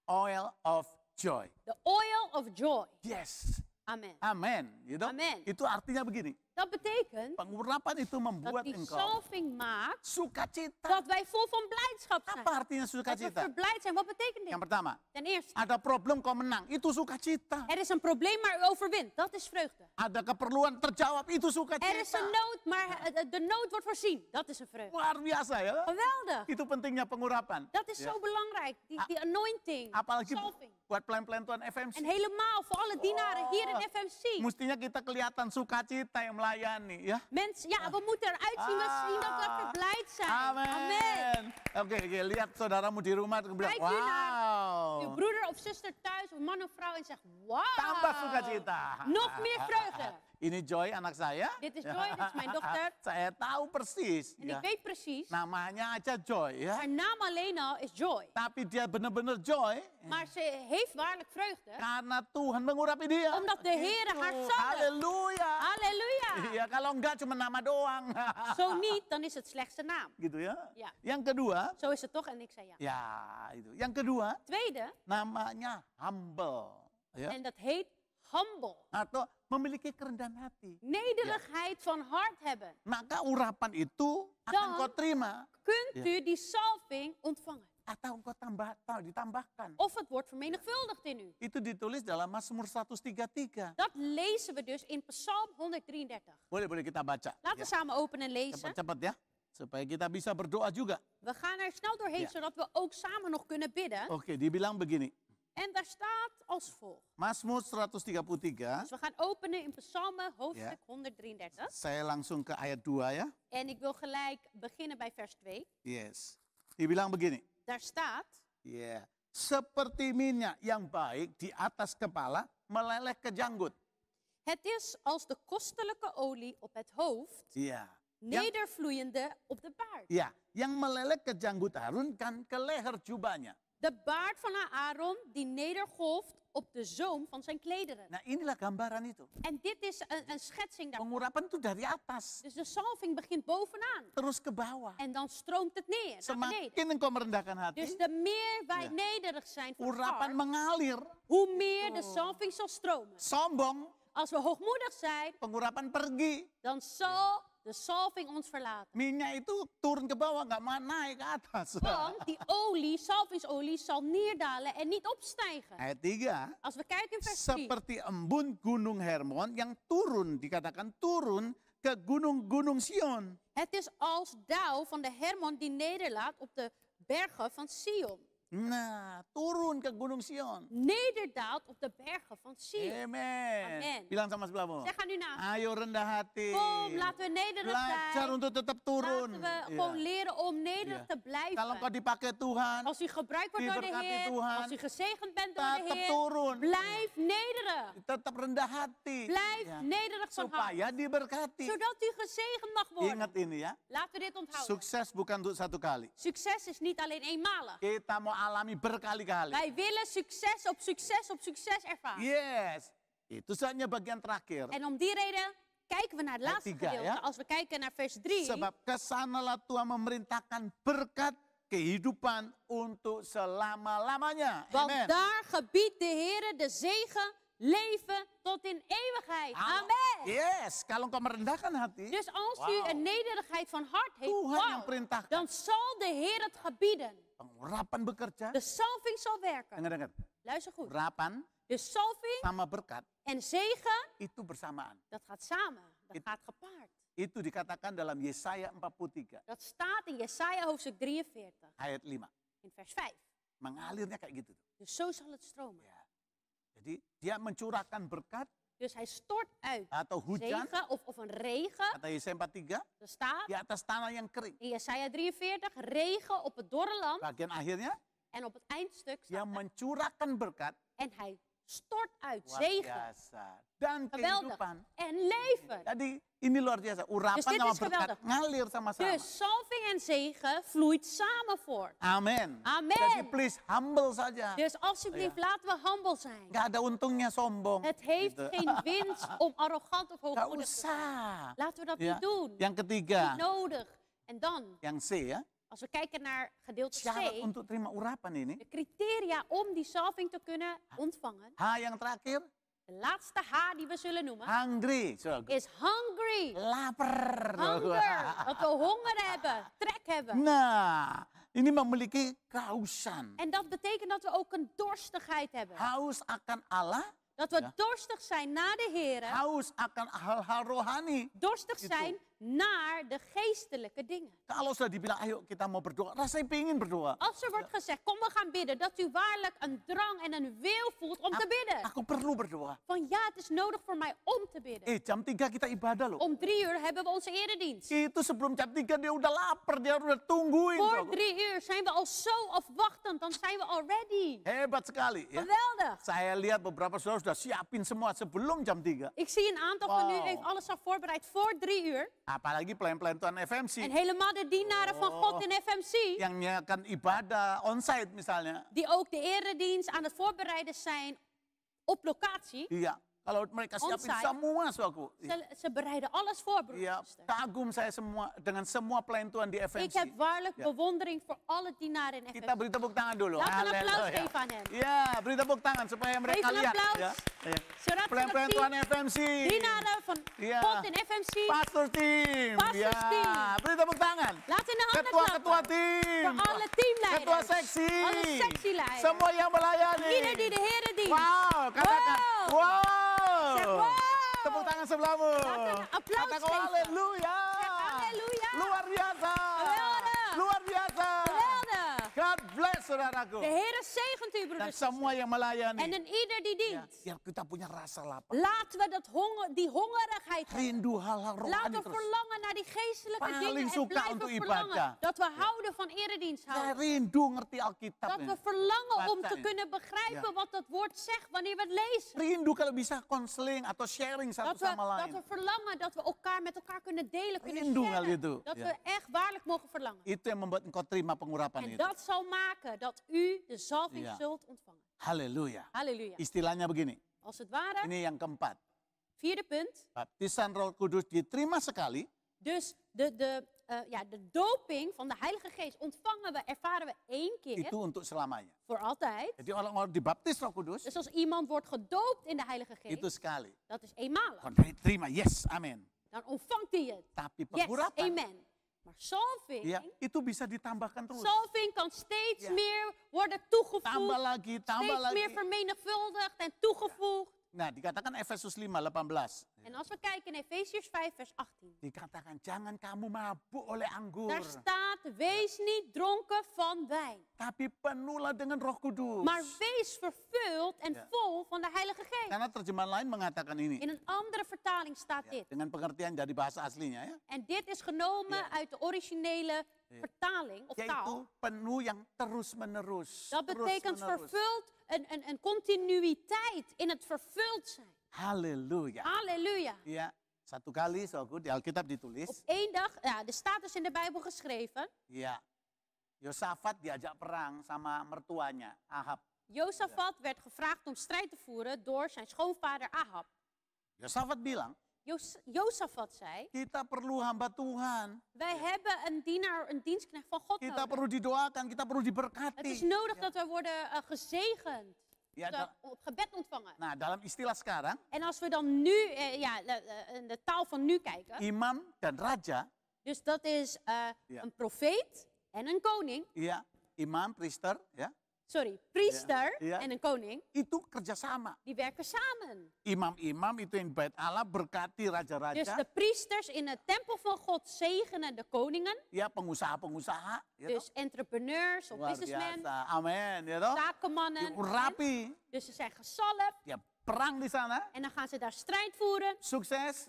oil of joy. the oil of joy. Yes. Amen. Amen. Gitu. Amen. Itu artinya begini. Dat betekent Pengurapan itu dat membuat die engkau salving maakt sukacita. dat wij vol van blijdschap zijn. Apa artinya Dat we sukacita? verblijd zijn. Wat betekent dit? Yang pertama, Ten eerste, ada problem kau menang, itu sukacita. er is een probleem, maar u overwint. Dat is vreugde. Ada keperluan terjawab, itu Er is sukacita. een nood, maar de nood wordt voorzien. Dat is een vreugde. Luar biasa ya. Geweldig. Itu pentingnya pengurapan. Dat is Ja. zo belangrijk. Die anointing, Apalagi salving. buat pelayan-pelayan Tuhan FMC. En helemaal voor alle dienaren hier in FMC. Mestinya kita kelihatan sukacita yang melayani ya. Mensen, ja, we moeten eruit zien. We zien dat we verblijd zijn. Amin. Oke, lihat saudaramu di rumah. Bilang, Kijk nu naar uw wow. broeder of zuster thuis, of man of vrouw, en zeg: wauw. Tambah sukacita. Nog meer vreugde. Ini Joy anak saya. Dit is Joy, dit is mijn dochter. Saya tahu persis. En Ya. ik weet precies, Namanya aja Joy ya. haar naam alleen al is Joy. Tapi dia benar-benar Joy Maar ze heeft waarlijk vreugde, karena Tuhan mengurapi dia. omdat de Heer haar zalft. Haleluya. Halleluja. Iya, kalau enggak cuma nama doang. Zo niet, dan is het slechts de naam. Gitu ya. Ja. Yang kedua, Zo is het toch? En ik zei ja. ya itu. Yang kedua, Tweede, namanya humble. Ya. en dat heet humble. Atau memiliki kerendahan hati. Nederigheid van hart hebben. Maka urapan itu akan Dan- kau terima. Kunt u die salving ontvangen? Atau engkau ditambahkan. Of het wordt vermenigvuldigd in u. Itu ditulis dalam Mazmur 133. Dat lezen we dus in Psalm 133. Boleh kita baca. Laten we Ya. samen openen en lezen. Cepat-cepat ya. Supaya kita bisa berdoa juga. We gaan er snel doorheen, Ja. zodat we ook samen nog kunnen bidden. Oke, dibilang begini. En daar staat als volgt. Mazmur 133. Dus we gaan openen in Psalmen hoofdstuk 133. Saya langsung ke ayat 2 ya. En ik wil gelijk beginnen bij vers 2. Yes. Dibilang begini. Daar staat, Ya. Seperti minyak yang baik di atas kepala meleleh ke janggut. het is als de kostelijke olie op het hoofd, Iya. nedervloeiende op de baard. Ya, yang meleleh ke janggut Harun kan ke leher jubahnya. De baard van Aaron die nedergolft op de zoom van zijn klederen. Nah, inilah gambaran itu. En dit is een schetsing daarvan. Pengurapan itu dari atas Dus de salving begint bovenaan. terus ke bawah. En dan stroomt het neer, naar beneden. Semakin engkau merendahkan hati, Dus de meer wij Ja. nederig zijn voor het urapan hart, mengalir. hoe meer de salving zal stromen. Sombong, Als we hoogmoedig zijn, pengurapan pergi. dan zal de salving ons verlaten. Minyak itu turun ke bawah, nggak mau naik ke atas. Want die olie, salvingsolie, zal neerdalen en niet opstijgen. Ayat 3. Als we kijken in vers 3. Seperti embun gunung Hermon yang turun, dikatakan turun ke gunung-gunung Sion. Het is als dauw van de Hermon die nederlaat op de bergen van Sion. Nah, turun ke gunung Sion. Nederdaalt op de bergen van Sion. Amen. Amen. Bilang sama sebelahmu. Zeg aan u naast. Ayo rendah hati. Kom, laten we nederig Belajar zijn. untuk tetap turun. Laten we Iya. gewoon leren om nederig Iya. te blijven. Kalau kau dipakai Tuhan, Als u gebruikt wordt door de diberkati Heer, Tuhan, als u gezegend bent door de tetap Heer, turun. blijf nederig. Tetap rendah hati. Blijf Ya. nederig van hart. Supaya diberkati. Zodat u gezegend mag worden. Ingat ini ya. Laten we dit onthouden. Sukses bukan untuk satu kali. Succes is niet alleen eenmalig. Kita mau alami berkali-kali. Wij willen succes op succes op succes ervaren. Yes. Itu saja bagian terakhir. En om die reden kijken we naar het Ayat laatste 3, gedeelte. ya. Als we kijken naar vers 3. Sebab kesanalah Tuhan memerintahkan berkat kehidupan untuk selama-lamanya. Want Amen. daar gebiedt de Heer de zegen, leven tot in eeuwigheid. Amen. Yes, kalau kau merendahkan hati, Dus als u Wauw. een nederigheid van hart heeft, Tuhan yang wauw, perintahkan. dan zal de Heer het gebieden. Pengurapan bekerja. De salving zal werken. Dengar-dengar. Luister goed. Urapan De salving sama berkat en zegen, itu bersamaan. dat gaat samen. Dat gaat gepaard. Itu dikatakan dalam Yesaya 43 Dat staat in Jesaja hoofdstuk 43, ayat 5. in vers 5. Mengalirnya kayak gitu. Dus zo zal het stromen. Ya. Jadi dia mencurahkan berkat Dus hij stort uit atau hujan, zegen of een regen. kata Yesaya 43, Er staat di atas tanah yang kering. in Jesaja 43, regen op het dorre land. Bagian akhirnya, En op het eindstuk dia staat er, mencurahkan berkat en hij stort uit luar zegen. biasa dan Geweldig. kehidupan. En leven. Jadi ini luar biasa. Urapan Dus dit sama is berkat geweldig. ngalir sama-sama. Dus salving en zegen vloeit samen voort. Amin. Amen. Jadi please humble saja. Dus alsjeblieft, laten we humble zijn. Gak ada untungnya sombong. Het heeft Gitu. geen winst om arrogant of Gak hoogmoedig te zijn. usah. Laten we dat Ya. niet doen. Yang ketiga, Niet nodig. En dan, yang C ya. als we kijken naar gedeelte Syarat C, untuk terima urapan ini. de criteria om die salving te kunnen ontvangen. H yang terakhir, De laatste H die we zullen noemen, hungry. Zo, is hungry. lapar. Hunger. Dat we honger hebben, trek hebben. Nah, ini memiliki kehausan. En dat betekent dat we ook een dorstigheid hebben. Haus akan Allah, Dat we Ja. dorstig zijn naar de Heer. haus akan hal-hal rohani. Dorstig Gitu. zijn naar de geestelijke dingen. Kalau sudah dibilang, ayo kita mau berdoa, rasanya pengen berdoa. Als er wordt gezegd, kom we gaan bidden, dat u waarlijk een drang en een wil voelt om te bidden. Aku perlu berdoa. Van ja, het is nodig voor mij om te bidden. Jam 3 kita ibadah loh. Om 3 uur hebben we onze eredienst. Itu sebelum jam 3 dia udah lapar, dia udah tungguin. Voor 3 uur zijn we al zo afwachtend, dan zijn we al ready. Hebat sekali ya. Geweldig. Saya lihat beberapa saudara sudah siapin semua sebelum jam 3. Ik zie een aantal van u Wow. heeft alles al voorbereid voor 3 uur. Apalagi pelayan-pelayan Tuhan FMC. En helemaal de dienaren van God in FMC. Yang nyiapkan ibadah onsite misalnya. Die ook de eredienst aan het voorbereiden zijn op locatie. Iya, kalau mereka siapin Onsite. semua suaku. Ze bereiden alles voor, broer Iya, en zuster. kagum saya semua dengan semua pelayan Tuhan di Ik FMC. heb waarlijk Ja. bewondering voor alle dienaren in Kita FMC. beri tepuk tangan dulu. Laten we een applaus Haleluya. geven aan hen. Iya, beri tepuk tangan supaya mereka Even een lihat. applaus. Ya. Iya. Zodat we Pelayan-pelayan dat Tuhan zien. FMC. Dienaren van Ja. God in FMC. Pastor team. Pastors Ya, team. beri tepuk tangan. Laten we de handen Ketua-ketua klappen. tim. Voor alle teamleiders. Ketua seksi. Alle sectieleiders. Semua yang melayani. Ieder die de heren dient. Wow, katakan. Wow. Zeg wow. Tepuk tangan sebelahmu. Laten we een applaus Katakan geven. haleluya. Zeg halleluja. Luar biasa. Geweldig. Luar biasa. Geweldig. God bless saudaraku. De Heer zegent u, Dan broeders. semua yang melayani. En een ieder die Ya, dient. biar kita punya rasa lapar. Laten we die hongerigheid hebben. Rindu hal-hal Laten rohani we terus. verlangen naar die geestelijke Paling dingen en suka blijven untuk verlangen. ibadah. Dat we houden van eredienst Saya houden. rindu ngerti Alkitab. Dat ya. we verlangen om Baca te ini. kunnen begrijpen Ja. wat dat woord zegt wanneer we het lezen. Rindu kalau bisa konseling atau sharing satu Dat sama we lain. verlangen dat we elkaar met elkaar kunnen delen, kunnen Rindu kali sharen. itu. Dat Ja. we echt waarlijk mogen verlangen. Itu yang membuat engkau terima pengurapan En itu. dat zal maken dat u de zalving Ja. zult ontvangen. Haleluya. Halleluja. Istilahnya begini. Als het ware, Ini yang keempat. vierde punt. Baptisan Roh Kudus diterima sekali. Dus de doping van de Heilige Geest ontvangen we, ervaren we 1 keer Itu untuk selamanya. voor altijd. Jadi orang-orang dibaptis Roh Kudus Dus als iemand wordt gedoopt in de Heilige itu Geest, sekali. dat is eenmalig. Gewoon terima, yes, amin. Dan ontvangt hij het. Tapi Yes, pengurapan, amen. Maar zalving, ya, itu bisa ditambahkan terus. zalving kan steeds Ja. meer worden toegevoegd. Tambah lagi, tambah Steeds meer lagi. vermenigvuldigd en toegevoegd. Nah, dikatakan Efesus 5:18. En als we kijken in Efesiërs 5 vers 18. Dikatakan jangan kamu mabuk oleh anggur, Daar staat, wees niet dronken van wijn. tapi penuhlah dengan Roh Kudus. Maar wees vervuld en Ja. vol van de Heilige Geest. Karena terjemahan lain mengatakan ini. In een andere vertaling staat Ya, dit. dengan pengertian dari bahasa aslinya ya. En dit is genomen Ja. uit de originele vertaling of Yaitu taal. penuh yang terus-menerus. Dat betekent Terus-menerus. vervuld, een continuïteit in het vervuld zijn. Haleluya. Halleluja. Ya, satu kali saudaraku di Alkitab ditulis, Op 1 dag, ja, er staat dus in de Bijbel geschreven. ya, Yosafat diajak perang sama mertuanya, Ahab. Josafat werd gevraagd om strijd te voeren door zijn schoonvader Ahab. Yosafat bilang, Josafat zei, kita perlu hamba Tuhan. wij hebben een dienaar, een dienstknecht van God Kita nodig. perlu didoakan, kita perlu Het is diberkati. nodig dat we worden gezegend. Ya, Dat we op gebed ontvangen. nah, dalam istilah sekarang, En als we dan nu, in de taal van nu kijken. imam dan raja, Dus dat is Ja. een profeet en een koning. ya, imam, priester, ya, Sorry, priester Ja. en een koning. itu kerjasama. Die werken samen. Imam-imam itu yang di bait Allah berkati Dus raja-raja, de priesters in de tempel van God zegenen de koningen. ya pengusaha-pengusaha, ya Dus toh. entrepreneurs of Luar businessmen, biasa, amen, ya toh. zakenmannen. Rapi, Dus ze zijn gezalfd ya perang di sana, en dan gaan ze daar strijd voeren. sukses,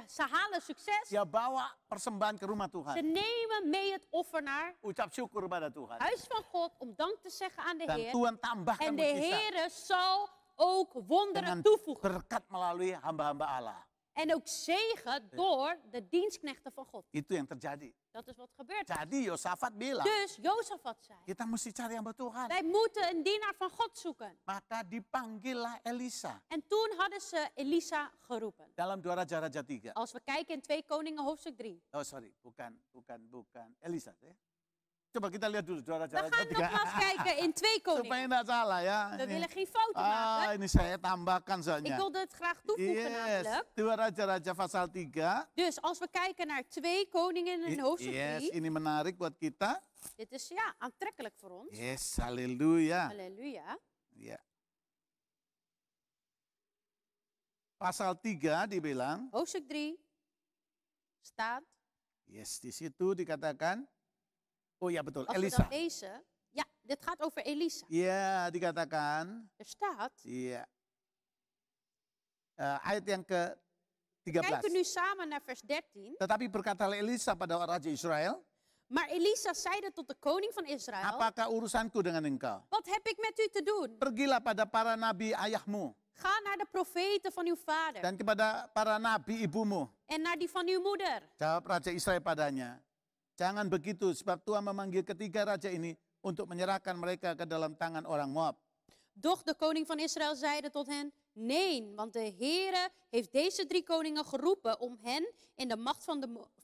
Ze halen succes. ya bawa persembahan ke rumah Ze Tuhan. nemen mee het offer naar Ucap syukur pada Tuhan. huis van God om dank te zeggen aan de Dan Heer. Tuhan tambahkan En de mujizat Heer zal ook wonderen dengan toevoegen. berkat melalui hamba-hamba Allah. En ook zegen door de dienstknechten van God. Itu yang terjadi. Dat is wat gebeurt. Jadi Yosafat bilang, Dus Jozefat zei, kita mesti cari hamba Tuhan. wij moeten een dienaar van God zoeken. Maka dipanggillah Elisa En toen hadden ze Elisa geroepen. dalam 2 Raja-Raja 3. Als we kijken in 2 Koningen hoofdstuk 3. Oh sorry, bukan Elisa. Ya. Coba kita lihat dulu 2 We Raja-Raja gaan 3. nogmaals kijken in 2 Supaya Koningen. tidak salah ya. We Ini. willen geen fouten Ah, maken. ini saya tambahkan Ik soalnya. wilde het graag toevoegen Yes, namelijk. 2 Raja-Raja pasal 3. Dus als we kijken naar 2 Koningen in hoofdstuk Yes, 3. ini menarik buat kita. Dit is ja, aantrekkelijk voor ons. Yes, haleluya. Halleluja. Ya. Pasal 3 dibilang, Hoofdstuk 3. staat, Yes, di situ dikatakan, oh ya betul, als we Elisa. dat lezen, ja, dit gaat over Elisa. Iya, dikatakan, Er staat, iya. Ayat yang kijken we ke-13. nu samen naar vers 13. Tetapi berkatalah Elisa pada Raja Israel, Maar Elisa zeide tot de koning van Israël, apakah urusanku dengan engkau? wat heb ik met u te doen? Pergilah pada para nabi ayahmu Ga naar de profeten van uw vader dan kepada para nabi ibumu. en naar die van uw moeder. Jawab Raja Israel padanya, jangan begitu sebab Tuhan memanggil ketiga raja ini untuk menyerahkan mereka ke dalam tangan orang Moab. Doch de koning van Israël zeide tot hen, nee, want de Heere heeft deze 3 koningen geroepen om hen in de macht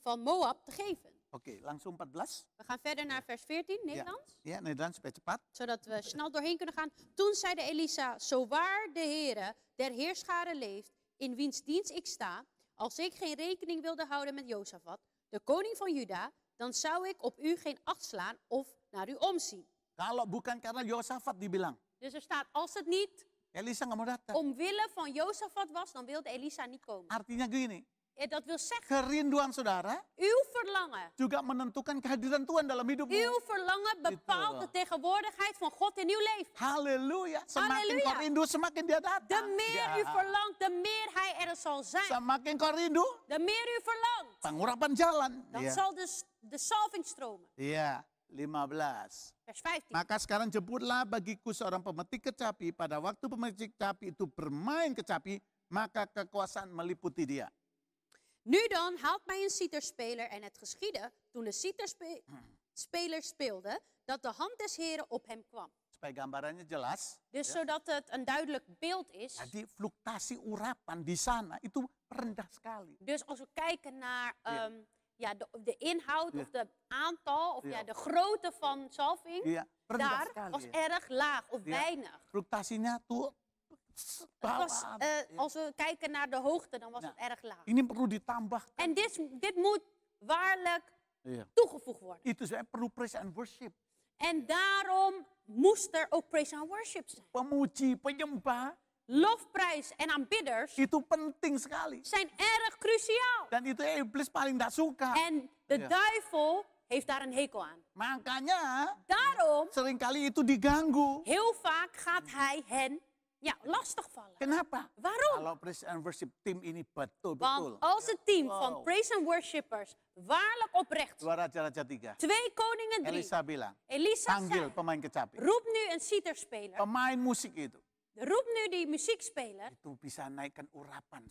van Moab te geven. Oke, langsung 14. We gaan verder naar vers 14, Nederlands. Ya, Nederlands supaya cepat. Zodat we snel doorheen kunnen gaan. Toen zeide Elisa, zo waar de Heere der heerscharen leeft, in wiens dienst ik sta, als ik geen rekening wilde houden met Jozafat, de koning van Juda, dan zou ik op u geen acht slaan of naar u omzien. Kalau bukan karena Yosafat dibilang, Dus er staat, als het niet Elisa nggak mau datang. omwille van Jozafat was, dan wilde Elisa niet komen. Artinya gini, Dat wil zeggen, kerinduan saudara uw verlangen. juga menentukan kehadiran Tuhan dalam hidupmu. Uw verlangen bepaalt de tegenwoordigheid van God in uw leven. Haleluya. Semakin Halleluja. kau rindu, semakin dia De datang. meer Ya. u verlangt, de meer hij er zal zijn. Semakin kau rindu, De meer u verlangt, pengurapan jalan. dan Ya. zal de salving stromen. Iya, 15. Vers 15. Maka sekarang jemputlah bagiku seorang pemetik kecapi. Pada waktu pemetik kecapi itu bermain kecapi, maka kekuasaan meliputi dia. Nu dan, haalt mij een citerspeler. En het geschiedde, toen de citerspeler speelde, dat de hand des Heren op hem kwam. Supaya gambarannya jelas. Dus zodat het een duidelijk beeld is. Jadi fluktasi urapan di sana itu rendah sekali. Dus als we kijken naar Ja. de inhoud Ja. of de aantal of Ja. de grootte van salving, Iya, rendah daar sekali. was ya. erg laag of Ja. weinig. Fluktasinya tuh Het was, bawah. als we kijken naar de hoogte, dan was Ja. het erg laag. Ini perlu ditambahkan. En dit moet waarlijk Iya. toegevoegd worden. Itu saya perlu praise and worship. En daarom moest er ook praise and worship zijn. Pemuji, penyembah, Lofprijs en aanbidders itu penting sekali. zijn erg cruciaal. Dan itu iblis paling tidak suka. En de Ja. duivel heeft daar een hekel aan. Makanya Daarom, seringkali itu diganggu. heel vaak gaat hij hen lastigvallen. Kenapa? Waarom? Kalau praise and worship team ini betul-betul. Want als het team van Wow. praise and worshippers waarlijk oprecht, 2 Raja-Raja 3. 2 koningen 3, Elisa bilang, Elisa panggil zei, pemain kecapi. roep nu een citerspeler, Pemain musik itu. roep nu die muziekspeler, Itu bisa naikkan urapan.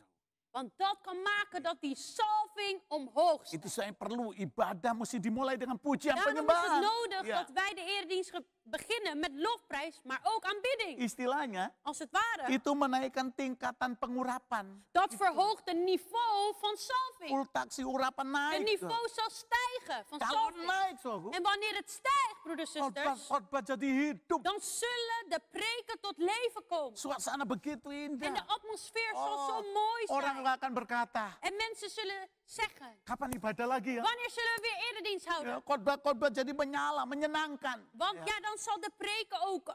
want dat kan maken dat die salving omhoog Itu staat. saya perlu ibadah mesti dimulai dengan pujian Daarom is het penyembahan. nodig Ja. dat wij de eredienst beginnen met lofprijs, maar ook aanbidding. Istilahnya, Als het ware, itu menaikkan tingkatan pengurapan. dat verhoogt het niveau van salving. Fultaksi urapan Het naik. niveau zal stijgen van Kalau salving. naik, saudara, En wanneer het stijgt, broeders en zusters, khotbah jadi hidup. dan zullen de preken tot leven komen. Suasana begitu En de indah. atmosfeer zal zo mooi Orang zijn. akan berkata, En mensen zullen zeggen, kapan ibadah lagi ya? wanneer zullen we weer eredienst Ya, houden? khotbah-khotbah jadi menyala, menyenangkan. Want Ya. ja, dan zal de preken ook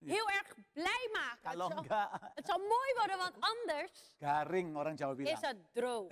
heel erg blij maken. Kalau Het zal, enggak, het zal mooi worden, want anders garing orang Jawa bilang. is het droog.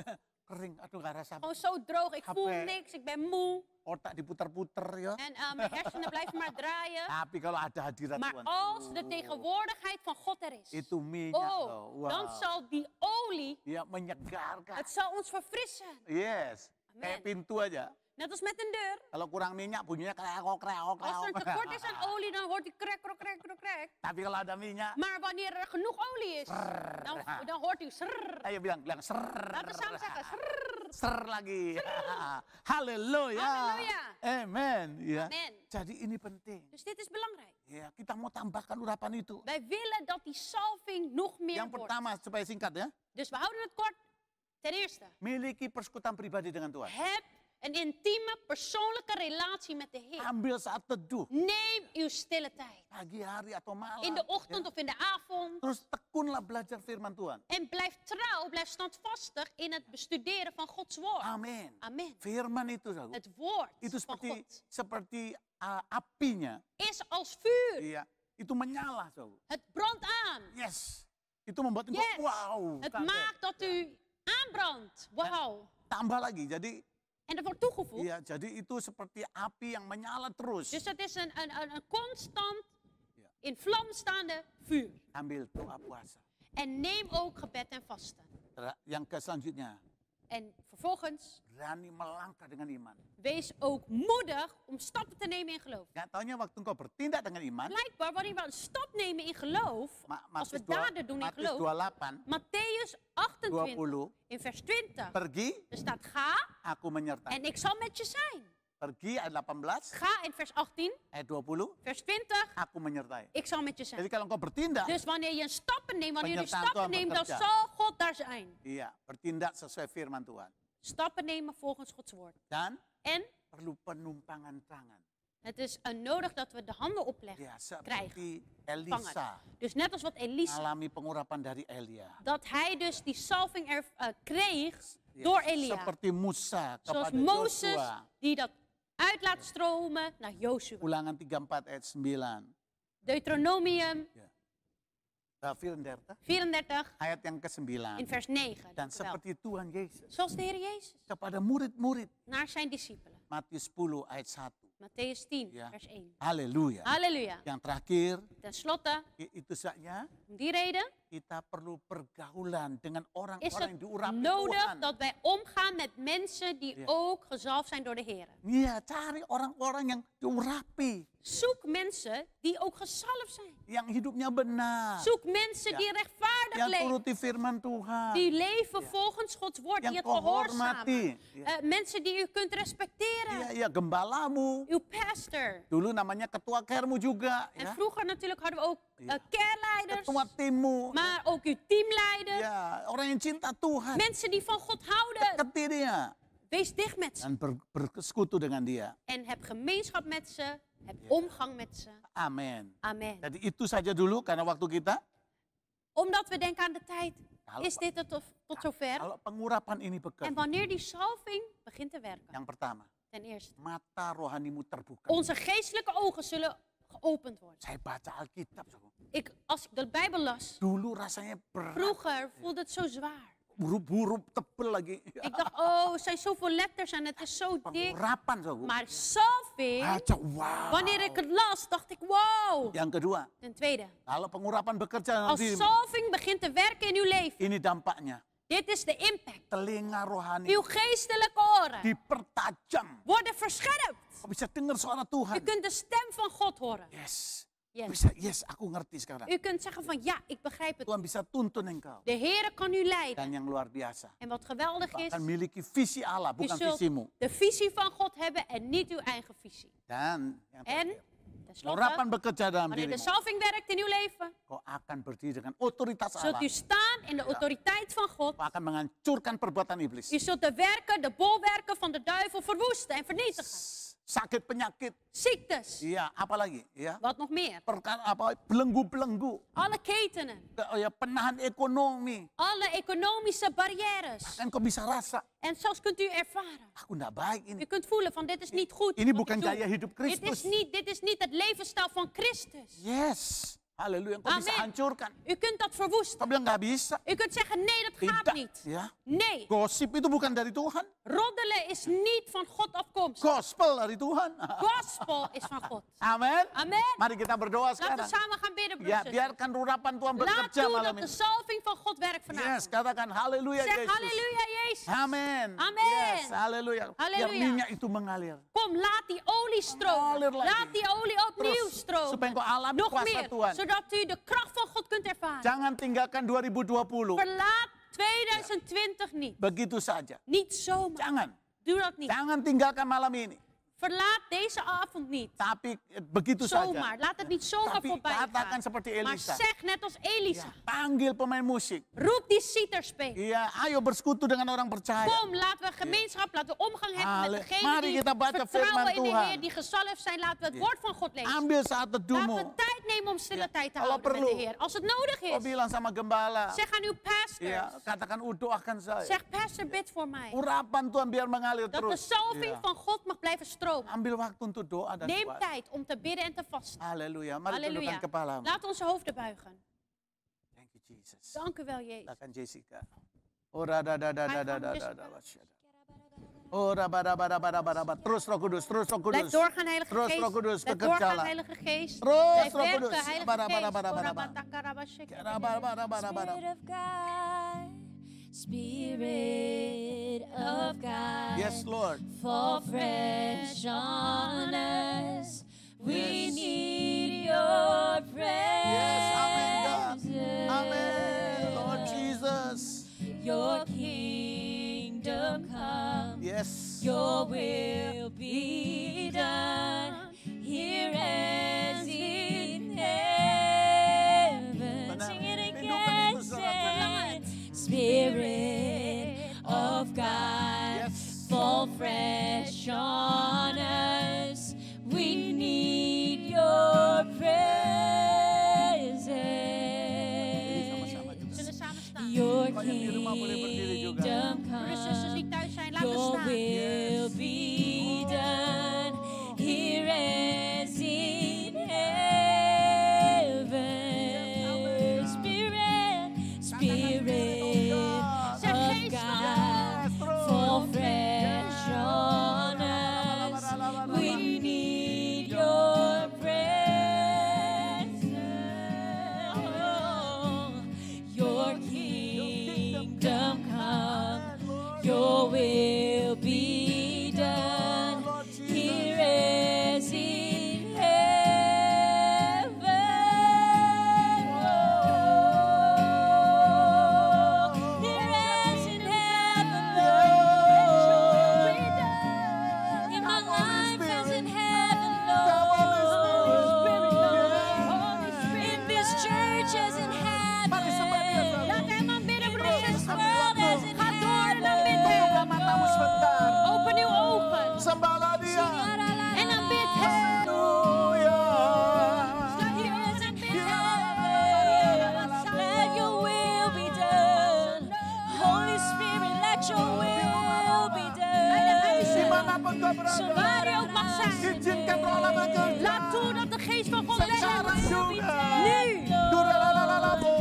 Kering, aduh gak rasa. Gewoon zo droog, ik voel Capek. niks, ik ben moe. Otak diputer-puter ya. En mijn hersenen blijven maar draaien. Tapi kalau ada hadirat Maar Tuhan, als de tegenwoordigheid van God er is, itu minyak loh. Wow. dan zal die olie, Ya menyegarkan. het zal ons verfrissen. Yes. Amen. Kayak pintu aja. Net als met een deur. Kalau kurang minyak bunyinya kreok. Als er een tekort is aan olie, dan hoort die krek, krek, krek, krek, krek. Tapi kalau ada minyak, Maar wanneer er genoeg olie is, dan hoort u srrr. ayo bilang serr. Laten we samen zeggen, srrr. Serr lagi. Halleluja. Halleluja. Amen. Ya. Amen. Jadi ini penting. Dus dit is belangrijk. Ya, kita mau tambahkan urapan itu. Wij willen dat die salving nog meer Yang wordt. pertama supaya singkat ya. Dus we houden het kort. Ten eerste, Miliki persekutuan pribadi dengan Tuhan. heb een intieme persoonlijke relatie met de Heer. Ambil saat teduh. Neem uw stille tijd. Pagi hari atau malam. In de ochtend of in de avond. Terus tekunlah belajar firman Tuhan. En blijf trouw, blijf standvastig in het bestuderen van Gods woord. Amin. Amen. Firman itu, saudara, Het woord itu van God seperti apinya. is als vuur. Iya, itu menyala, saudara. Het brandt aan. Yes. Itu membuat engkau Yes. wow. Het kaget. maakt dat u aanbrandt. Wauw. Tambah lagi. Jadi En dat wordt toegevoegd. iya, jadi itu seperti api yang menyala terus. Dus het is een constant Ja. in vlam staande vuur. Ambil doa puasa. En neem ook gebed en vasten. Yang ke selanjutnya, En vervolgens, berani melangkah dengan iman. wees ook moedig om stappen te nemen in geloof. Nggak taunya waktu engkau bertindak dengan iman, Blijkbaar, wanneer we een stap nemen in geloof, als we Matius daden doen in Matius geloof, 28, Matthäus 28, 20, in vers 20, pergi, er staat ga aku menyertai. en ik zal met je zijn. Pergi ayat 18, Ga in vers 18, ayat 20, vers 20, aku menyertai. ik zal met je zijn. Jadi kalau engkau bertindak, Dus wanneer je stappen neemt, wanneer je Penyertaan stappen Tuhan neemt, dan bekerja. zal God daar zijn. iya, bertindak sesuai firman Tuhan. Stappen nemen volgens Gods woord. Dan En perlu penumpangan tangan. het is nodig dat we de handen opleggen, Ya, krijgen, seperti vangen. Elisa Dus net als wat Elisa, alami pengurapan dari Elia. dat hij dus die salving kreeg Ya, door Elia. seperti Musa Zoals kepada Mozes Yosua. die dat uit laat stromen naar Jozua. Ulangan 34 ayat 9. Deuteronomium 34 34 ayat yang ke-9. in vers 9. Dan dank u wel. seperti Tuhan Yesus Zoals de Heer Jezus kepada murid-murid. naar zijn discipelen. Matius 10 ayat 1. Matthäus 10 Ja. vers 1. Haleluya. Halleluja. Yang terakhir, Ten slotte, itu saja om die reden kita perlu pergaulan dengan is orang-orang yang het diurapi nodig Tuhan. dat wij omgaan met mensen die Ja. ook gezalfd zijn door de Heer. Iya, cari orang-orang yang diurapi, Zoek mensen die ook gezalfd zijn. yang hidupnya benar, Zoek mensen Ja. die rechtvaardig yang leven. turuti firman Tuhan, Die leven Ja. volgens Gods woord, yang die het kau gehoorzamen. hormati. Ja. Mensen die u kunt respecteren. Iya, iya, gembalamu. Uw pastor. Dulu namanya ketua kermu juga, En ya. vroeger natuurlijk hadden we ook Ja. careleiders. Ketua timmu. Maar ook uw teamleider. Ya, orang yang cinta Tuhan. Mensen die van God houden. Deketi dia Wees dicht met ze. dan bersekutu dengan dia. En heb gemeenschap met ze. Heb omgang met ze. Amin. Amen. Jadi itu saja dulu karena waktu kita. Omdat we denken aan de tijd. Kalau- Is dit het tot zover? Kalau pengurapan ini En bekerja, wanneer die salving begint te werken. yang pertama, Ten eerste. mata rohanimu terbuka. Onze geestelijke ogen zullen geopend worden. Saya baca Alkitab, Als ik de Bijbel las. dulu rasanya berat, Vroeger voelde het zo zwaar. huruf-huruf tebel lagi. Ik dacht, oh, er zijn zoveel letters en het is zo dik. Pengurapan, saudara. Maar salving, Baca, wow. wanneer ik het las, dacht ik, wow. Yang kedua, Ten tweede, kalau pengurapan bekerja dalam als dirimu, salving begint te werken in uw leven, ini dampaknya. dit is de impact. Telinga rohani Uw geestelijke oren dipertajam. worden verscherpt. Kau bisa dengar suara U Tuhan. kunt de stem van God horen. Yes. Yes. Bisa, yes, aku ngerti sekarang. U kunt zeggen van, ja, ik begrijp het. Tuhan bisa tuntun engkau. De Heer kan u leiden. Dan yang luar biasa, En wat geweldig is, akan miliki visi Allah, u bukan zult visimu. de visie van God hebben en niet uw eigen visie. Dan yang En, terakhir, tenslotte, pengurapan bekerja dalam wanneer de dirimu, salving werkt in uw leven, kau akan berdiri dengan otoritas zult Allah. u staan in de autoriteit van God. Kau akan menghancurkan perbuatan iblis. U zult de werken, de bolwerken van de duivel verwoesten en vernietigen. Sakit penyakit, Ziektes, iya, apalagi, ya. wat nog meer. Perkara apa? Belenggu-belenggu, Alle ketenen, ya penahan ekonomi. alle economische barrières. Kan kau bisa rasa, En zelfs kunt u ervaren. aku enggak baik ini. U kunt voelen van dit is niet goed. Ini wat bukan ik doe. gaya hidup Kristus. Dit is niet het levensstijl van Christus. Yes, haleluya, kau bisa Amin. hancurkan. U kunt dat verwoesten. Kau bilang nggak bisa. U kunt zeggen nee, dat gaat Tidak, niet. ya. Nee, Gosip itu bukan dari Tuhan. roddelen is niet van God afkomstig. Gospel dari Tuhan. Gospel is van God. Amin. Amen. Mari kita berdoa Laten we sekarang. samen gaan bidden, broers Ya, en zussen. biarkan urapan Tuhan Laat bekerja toe malam dat de ini. salving van God werkt Yes, vanavond. katakan haleluya Zeg Yesus. halleluja Jezus. Amin. Amin. Yes, haleluya. Biar Halleluja. minyak itu mengalir. Kom, laat die olie stromen. Mengalir lagi. Laat die olie opnieuw Terus, stromen. supaya engkau alami Nog kuasa meer, Tuhan. zodat u de kracht van God kunt ervaren. Jangan tinggalkan 2020. Verlaat 2020 niet. Begitu saja. Niet zomaar. Jangan. Doe dat niet. Jangan tinggalkan malam ini. Verlaat deze avond niet. Tapi begitu Zomaar. saja. Laat het niet zomaar Tapi voorbij katakan gaan. seperti Maar Elisa. zeg net als Elisa. Ya, panggil pemain musik. Roep die citerspeler. Iya, ayo bersekutu dengan orang percaya. Kom, laten we gemeenschap, laten we omgang hebben met degenen Mari die kita baca firman vertrouwen in de Tuhan. Heer, die gezalfd zijn. Laten we het Ja. woord van God lezen. Ambil saat Laten we teduhmu. tijd nemen om stille Ja. tijd te Kalau houden met perlu. de Heer. Als het nodig Kau is, bilang sama gembala. zeg aan uw pastors. Iya, katakan doakan saya. Zeg, pastor, bid voor mij. Urapan Tuhan biar mengalir Dat de terus. salving Iya. van God mag blijven stromen. Ambil waktu untuk doa dan Neem puasa. tijd om te bidden en te vasten. Haleluya. Mari Halleluja. tundukkan kepalamu. Laat onze hoofden buigen. Thank you Jesus. Dank u wel, Jezus. Katakan Jessica. Ora da da da da da da da da. Oh, terus Roh Kudus, terus Roh Kudus. Blijf doorgaan, Heilige Terus Geest. Roh Kudus, Blijf bekerjalah. doorgaan, Heilige Geest. Terus Blijf Roh werken, Kudus. Heilige Bara, bara, Geest. bara, bara, bara. Spirit of God, Yes, Lord. fall fresh on us. We Yes. need your presence. Yes, amen, God. Amen, Lord Jesus. Your kingdom come. Yes. Your will be done here as in heaven. Benar. Sing it Rindukan again. itu, saudara. Say, Spirit of God, Yes. fall fresh on us. We need your presence. Zullen samen staan. Your Kau yang di rumah boleh berdiri juga. kingdom Broeders, zusters die come. thuis zijn, laten Your staan. will be done here as in heaven. Spirit, Spirit Zeg, of Geest van God, fall fresh on us. We need your presence. Your kingdom come, your will be done here as in heaven. Here as in heaven, Lord. In my life as in heaven, Lord. In this church as in heaven. Laat hem aanbidden, In broeders en this zusters. world as in Ga door en aanbid hem. Buka matamu sebentar. Open uw ogen Sembahlah Dia. en aanbid hem. Haleluya. Here as in heaven. Let your will be done. Holy Spirit, let your will be done. Dimanapun kau berada, Waar u ook mag zijn. izinkan Roh Allah bekerja. Laat toe dat de geest van God Secara werkt. juga. Nu. Duralalalabo.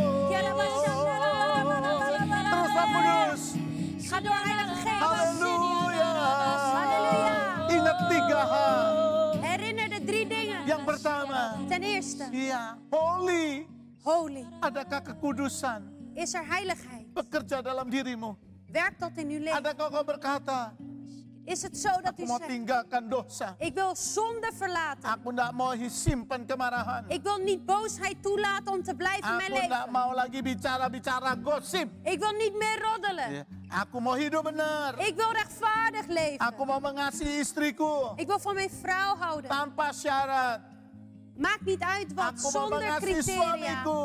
Terus Roh Kudus. Ga door, Heilige Geest. Haleluya. Halleluja. Ingat 3 hal. Herinner de 3 dingen. Yang pertama, Ten eerste, iya, holy. holy. Adakah kekudusan Is er heiligheid? bekerja dalam dirimu? Werkt dat in uw leven? Adakah kau berkata, Is het zo dat aku u mau zegt, tinggalkan dosa. ik wil zonde verlaten. Aku tidak mau simpan kemarahan. Ik wil niet boosheid toelaten om te blijven in mijn Aku tidak leven. mau lagi bicara-bicara gosip. Ik wil niet meer roddelen. Ya, aku mau hidup benar. Ik wil rechtvaardig leven. Aku mau mengasihi istriku Ik wil van mijn vrouw houden. tanpa syarat. Maakt niet uit wat, Aku mau zonder mengasihi criteria. suamiku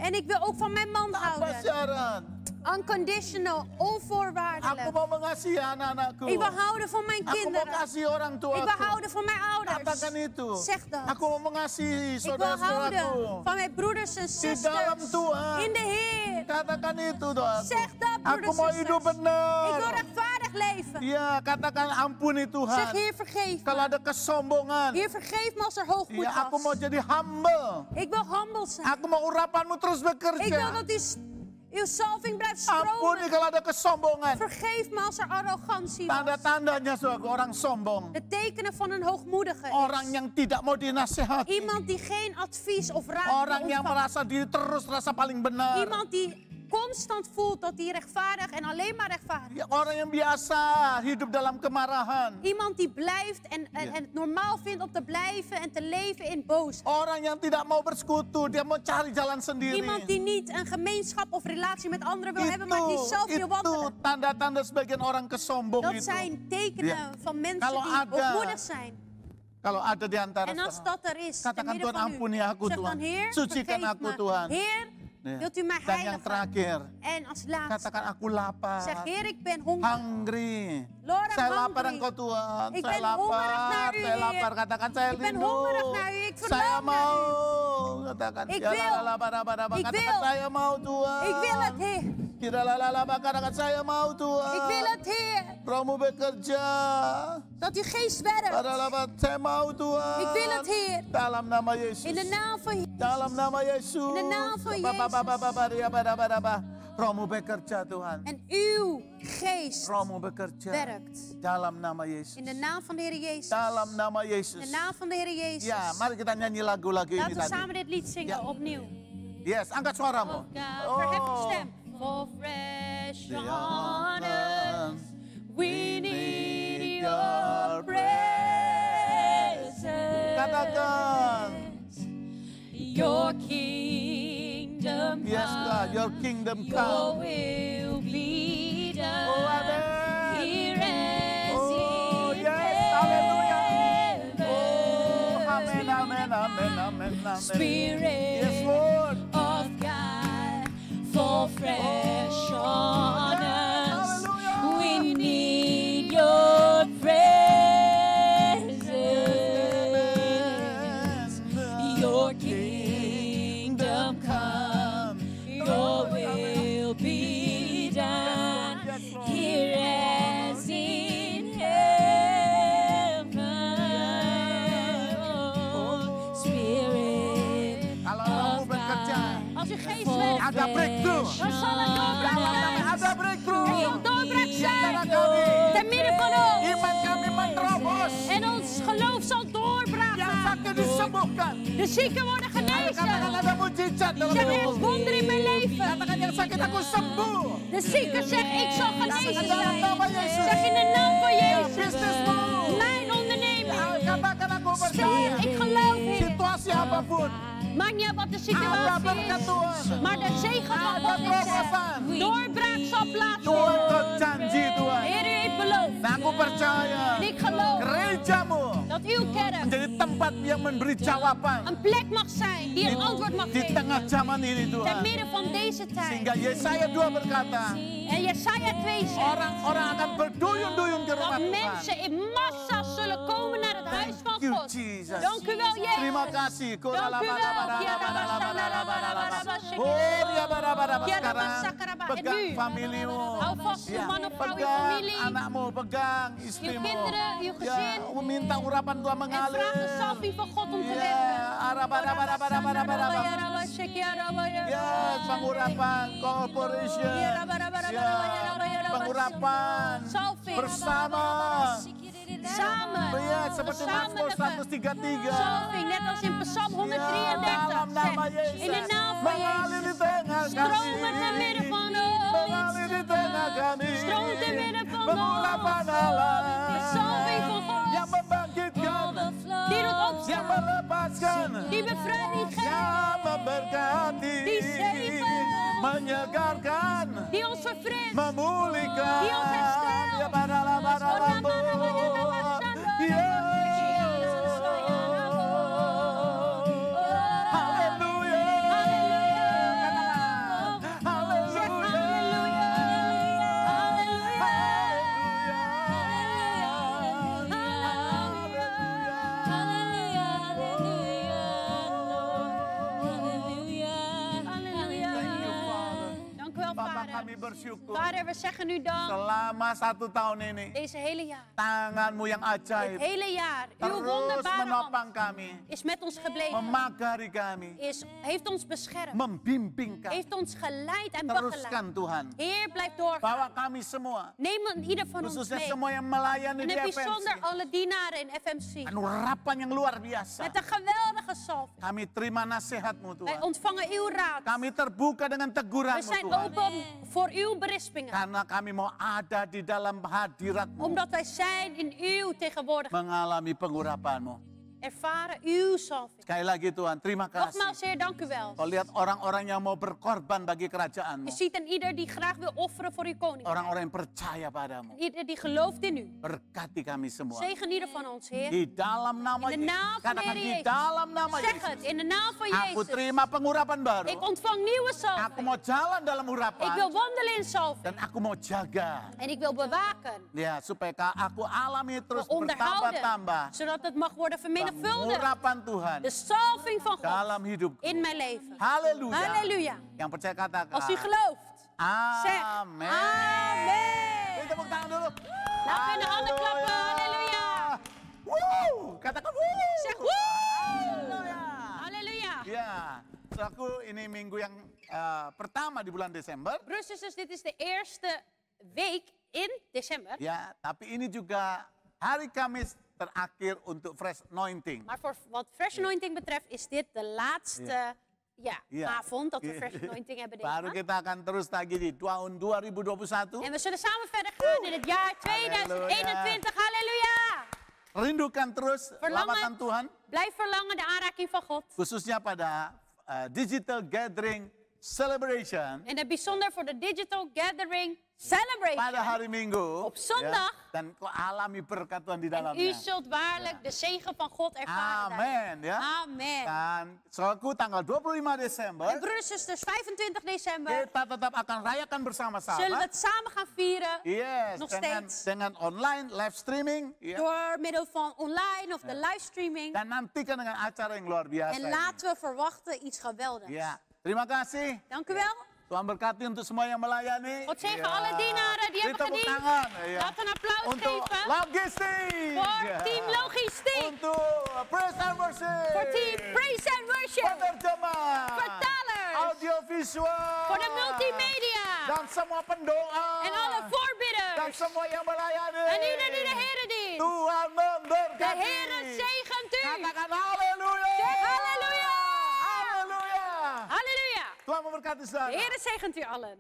En ik wil ook van mijn man tanpa houden. syarat. Unconditional, Aku onvoorwaardelijk. mau mengasihi anak-anakku. Ik wil houden van mijn Aku mau kinderen. kasih orang Ik tuaku. wil houden van mijn ouders. Katakan itu. Zeg dat. Aku mau mengasihi Ik wil houden saudara-saudaraku. van mijn broeders en Di dalam zusters. Tuhan. In de Heer. Katakan itu doaku. Zeg dat, Aku broeders mau en hidup zusters. benar. Ik wil rechtvaardig leven. Ya, katakan ampuni Zeg, Tuhan. Heer, vergeef me. Kalau ada kesombongan. Heer, vergeef me als er hoogmoed Ya, aku mau was. jadi humble. Ik wil humble zijn. Aku mau urapanmu terus Ik wil bekerja. dat uw salving blijft Ampuni stromen. kalau ada kesombongan. Vergeef me als er arrogantie was. Tanda-tandanya saudaraku, orang sombong. De tekenen van een hoogmoedige Orang is. yang tidak mau dinasehati. Iemand die geen advies of raad Orang wil yang ontvangen. merasa diri terus rasa paling benar. Iemand die constant voelt dat hij rechtvaardig en alleen maar rechtvaardig is. Ya, orang yang biasa hidup dalam kemarahan. Iemand die blijft en het normaal vindt om te blijven en te leven in boosheid. Orang yang tidak mau bersekutu, dia mau cari jalan sendiri. Iemand die niet een gemeenschap of relatie met anderen wil hebben, maar die zelf wil itu wandelen. tanda-tanda sebagian orang kesombong Dat itu. zijn tekenen Ja. van mensen Kalau die ada- hoogmoedig zijn. Kalau ada di antara En als saudara, dat er is, te katakan midden Tuhan, van u, ampuni aku zeg Tuhan. dan Heer, Sucikan vergeef aku me. Tuhan. Heer, Ya. wilt u mij Dan yang heiligen? terakhir, En als laatste, katakan aku lapar. zeg Heer, ik ben hongerig. Hungry. Lord, I'm Saya lapar hungry. Engkau Tuhan. Ik Saya ben hongerig lapar. naar u, Saya Heer. lapar. Katakan saya Ik ben rindu. hongerig naar u. Ik verlang Saya naar mau. Katakan. Ik Ya, wil. lalabarabara. Ik Katakan wil. saya mau Tuhan. Ik wil het, Heer. Kira lalalaba. Katakan saya mau Tuhan. Ik wil het, Heer. Rohmu bekerja. Dat uw geest werkt. Padahal saya mau Tuhan. Ik wil het, Heer. Dalam nama Yesus. In de naam van Jezus. Dalam nama Yesus. In de naam van Ba, ba, ba, ba, ba, ba, ria, ba, da, ba, da, ba. Rohmu bekerja Tuhan. En uw geest Rohmu bekerja. werkt. Dalam nama Yesus. In de naam van de Heer Jezus. Dalam nama In Yesus. de naam van de Heer Jezus. Ya, mari kita nyanyi lagu-lagu ini Laten we tadi. samen dit lied zingen Ja. opnieuw. Yes, angkat suaramu. Verhef je stem. For fresh waters, we need your presence. Katakan. Your kingdom Yes, come. God, your kingdom Your come. will be done. Oh, amen. Here as Oh, in yes, hallelujah. heaven. Oh, amen, amen, amen, amen, amen. Spirit Yes, Lord. of God, fall fresh on us. Hallelujah. We need your presence. Your kingdom come, your will be done, here as in heaven. Oh, Spirit Kalau rohmu of bekerja, God, Als uw geest fall werkt, ada breakthrough. dan zal er doorbraak zijn. Ada breakthrough. Er zal doorbraak Di antara zijn. kami. Te midden van ons. Iman kami menerobos. En ons geloof zal doorbraak Yang gaan. sakit disembuhkan. De zieken worden Katakan genezen. ada mujizat dalam Zeg, er is hidupku. wonder in mijn leven. Katakan yang sakit aku sembuh. De zieke zegt, ik zal genezen zijn. Nama Yesus. Zeg in de naam van Jezus. Bisnismu. Mijn onderneming. Katakan aku Zeg, percaya. ik geloof in. Situasi apapun. Maakt niet uit wat de Ada situatie berkat is. Tuhan. Maar de zegen van Ada God is er. terobosan. Doorbraak zal Tuhan plaatsvinden. kau janji Tuhan. Heer, u heeft beloofd. Nah, aku percaya. En ik geloof Gerejamu dat uw kerk menjadi tempat yang memberi jawaban een plek mag zijn die een antwoord mag di tengah geven. zaman ini Te Tuhan. midden van deze tijd. Sehingga Yesaya 2 berkata, En Jesaja 2 zegt orang-orang akan berduyun-duyun ke rumah dat Tuhan. mensen in massa zullen komen naar het huis van Thank you, God. Jesus. Dank u wel, Jezus. Terima kasih. Dank u wel. Sekarang pegang familimu. Hou vast uw man of vrouw, uw pegang familie. anakmu, pegang istrimu. Uw kinderen, uw gezin. Ya, minta urapan Tuhan En mengalir. vraag de salving van God om te Ya, werken. Ya, pengurapan corporation. Ya, pengurapan Salving. bersama. Samen. Ya, seperti Samen Mazmur de 133. salving, net als in Psalm 133 dalam nama zegt. Yesus. In de naam van Mengalir di Jezus. tengah kami. Stromen te midden van ons. Mengalir di tengah kami. Stroom te midden van Pengurapan ons. Allah. De salving van God. Yang membangkitkan. Die doet Yang opstaan. melepaskan. Die bevrijding geeft. Yang memberkati. Die zegen. Menyegarkan. Die ons verfrist. Memulihkan. Die ons herstelt. Ya badalah badalah. Ya. Haleluya. Zeg Haleluya. Dank u wel, Bapak Vader. kami bersyukur Vader, we zeggen u dank. selama 1 tahun ini Deze hele jaar. tanganmu yang Dit ajaib hele jaar. Uw terus wonderbare menopang hand kami, is met ons gebleven. memagari kami, Heeft ons beschermd. membimbing kami. Heeft ons geleid en begeleid. Teruskan Tuhan, Heer, blijf doorgaan. bawa kami semua, Neem ieder van ons khususnya mee. semua yang melayani En di in het bijzonder FMC. alle dienaren in FMC. Urapan yang luar biasa. Met een geweldige salving. Kami terima nasihatmu Wij Tuhan. ontvangen uw raad. Kami terbuka dengan We teguranmu zijn Tuhan. open voor uw berispingen. Karena kami mau ada di dalam hadiratmu. Omdat wij zijn in uw tegenwoordigheid. Mengalami pengurapanmu. Ervaren uw salving. Sekali lagi Tuhan, terima kasih. Nogmaals, Heer, dank u wel. Kau lihat orang-orang yang mau berkorban bagi U kerajaanmu. ziet een ieder die graag wil offeren voor uw koninkrijk. Orang-orang yang percaya padamu. Ieder die gelooft in u. Berkati kami semua. Zegen ieder van ons, Heer. Di dalam nama In de naam Yesus. van de Katakan Heer di Jezus. dalam nama Zeg het, Yesus. in de naam van Aku Jezus. terima pengurapan baru. Ik ontvang nieuwe Aku salving. mau jalan dalam Ik urapan. wil wandelen in salving. Dan aku mau jaga. En ik wil bewaken. Ya, supaya aku alami terus Onderhouden. bertambah-tambah. Zodat het mag worden vermenigvuldigd. Pengurapan Tuhan De salving van God dalam hidupku. in mijn leven. Haleluya. Halleluja. Yang percaya katakan. Als u gelooft, zeg Amin. amen. Beri tepuk tangan dulu. Laten we in de handen klappen. Halleluja. Woo! Katakan woo. Zeg woe. Haleluya. Halleluja. Ya, Saudaraku, ini minggu yang pertama di bulan Desember. Broers en zusters, dit is de eerste week in december. Ya, tapi ini juga hari Kamis terakhir untuk fresh anointing. Maar voor wat fresh anointing betreft is dit de laatste avond dat we fresh anointing hebben deze Baru maand. kita akan terus lagi di tahun 2021. En we zullen samen verder gaan in het jaar 2021. Halleluja! Rindukan terus lawatan Tuhan. Blijf verlangen de aanraking van God. Khususnya pada digital gathering celebration. En het bijzonder voor de digital gathering celebration. Pada hari Minggu. Op zondag. Dan kau alami berkat Tuhan di En dalamnya. u zult waarlijk de zegen van God ervaren. Amen. Ya. Amen. Dan saudaraku tanggal 25 Desember. En broeders en zusters, 25 december Kita tetap akan rayakan bersama-sama. zullen we het samen gaan vieren. Yes, Nog dengan, steeds. dengan online live streaming. Ya. Door middel van online of de livestreaming. Dan nantikan dengan acara yang luar biasa. En ini. laten we verwachten iets geweldigs. Ya, terima kasih. Dank u wel. Tuhan berkati untuk semua yang melayani. God zegen alle dienaren die hebben Tepuk gediend. tangan. Ya. Laten we een applaus Untuk geven logistik. voor Ya. team logistiek. Untuk praise and worship. Voor team praise and worship. Penerjemah. Vertalers. Audiovisual. Voor de multimedia. Dan semua pendoa. En alle Dan voorbidders. semua yang melayani. En ieder die de Heer dient. Tuhan De memberkati. Heer zegent u. Katakan haleluya. Zeg halleluja. Haleluya. Halleluja. Tuhan memberkati saudara. De Heer zegent u allen.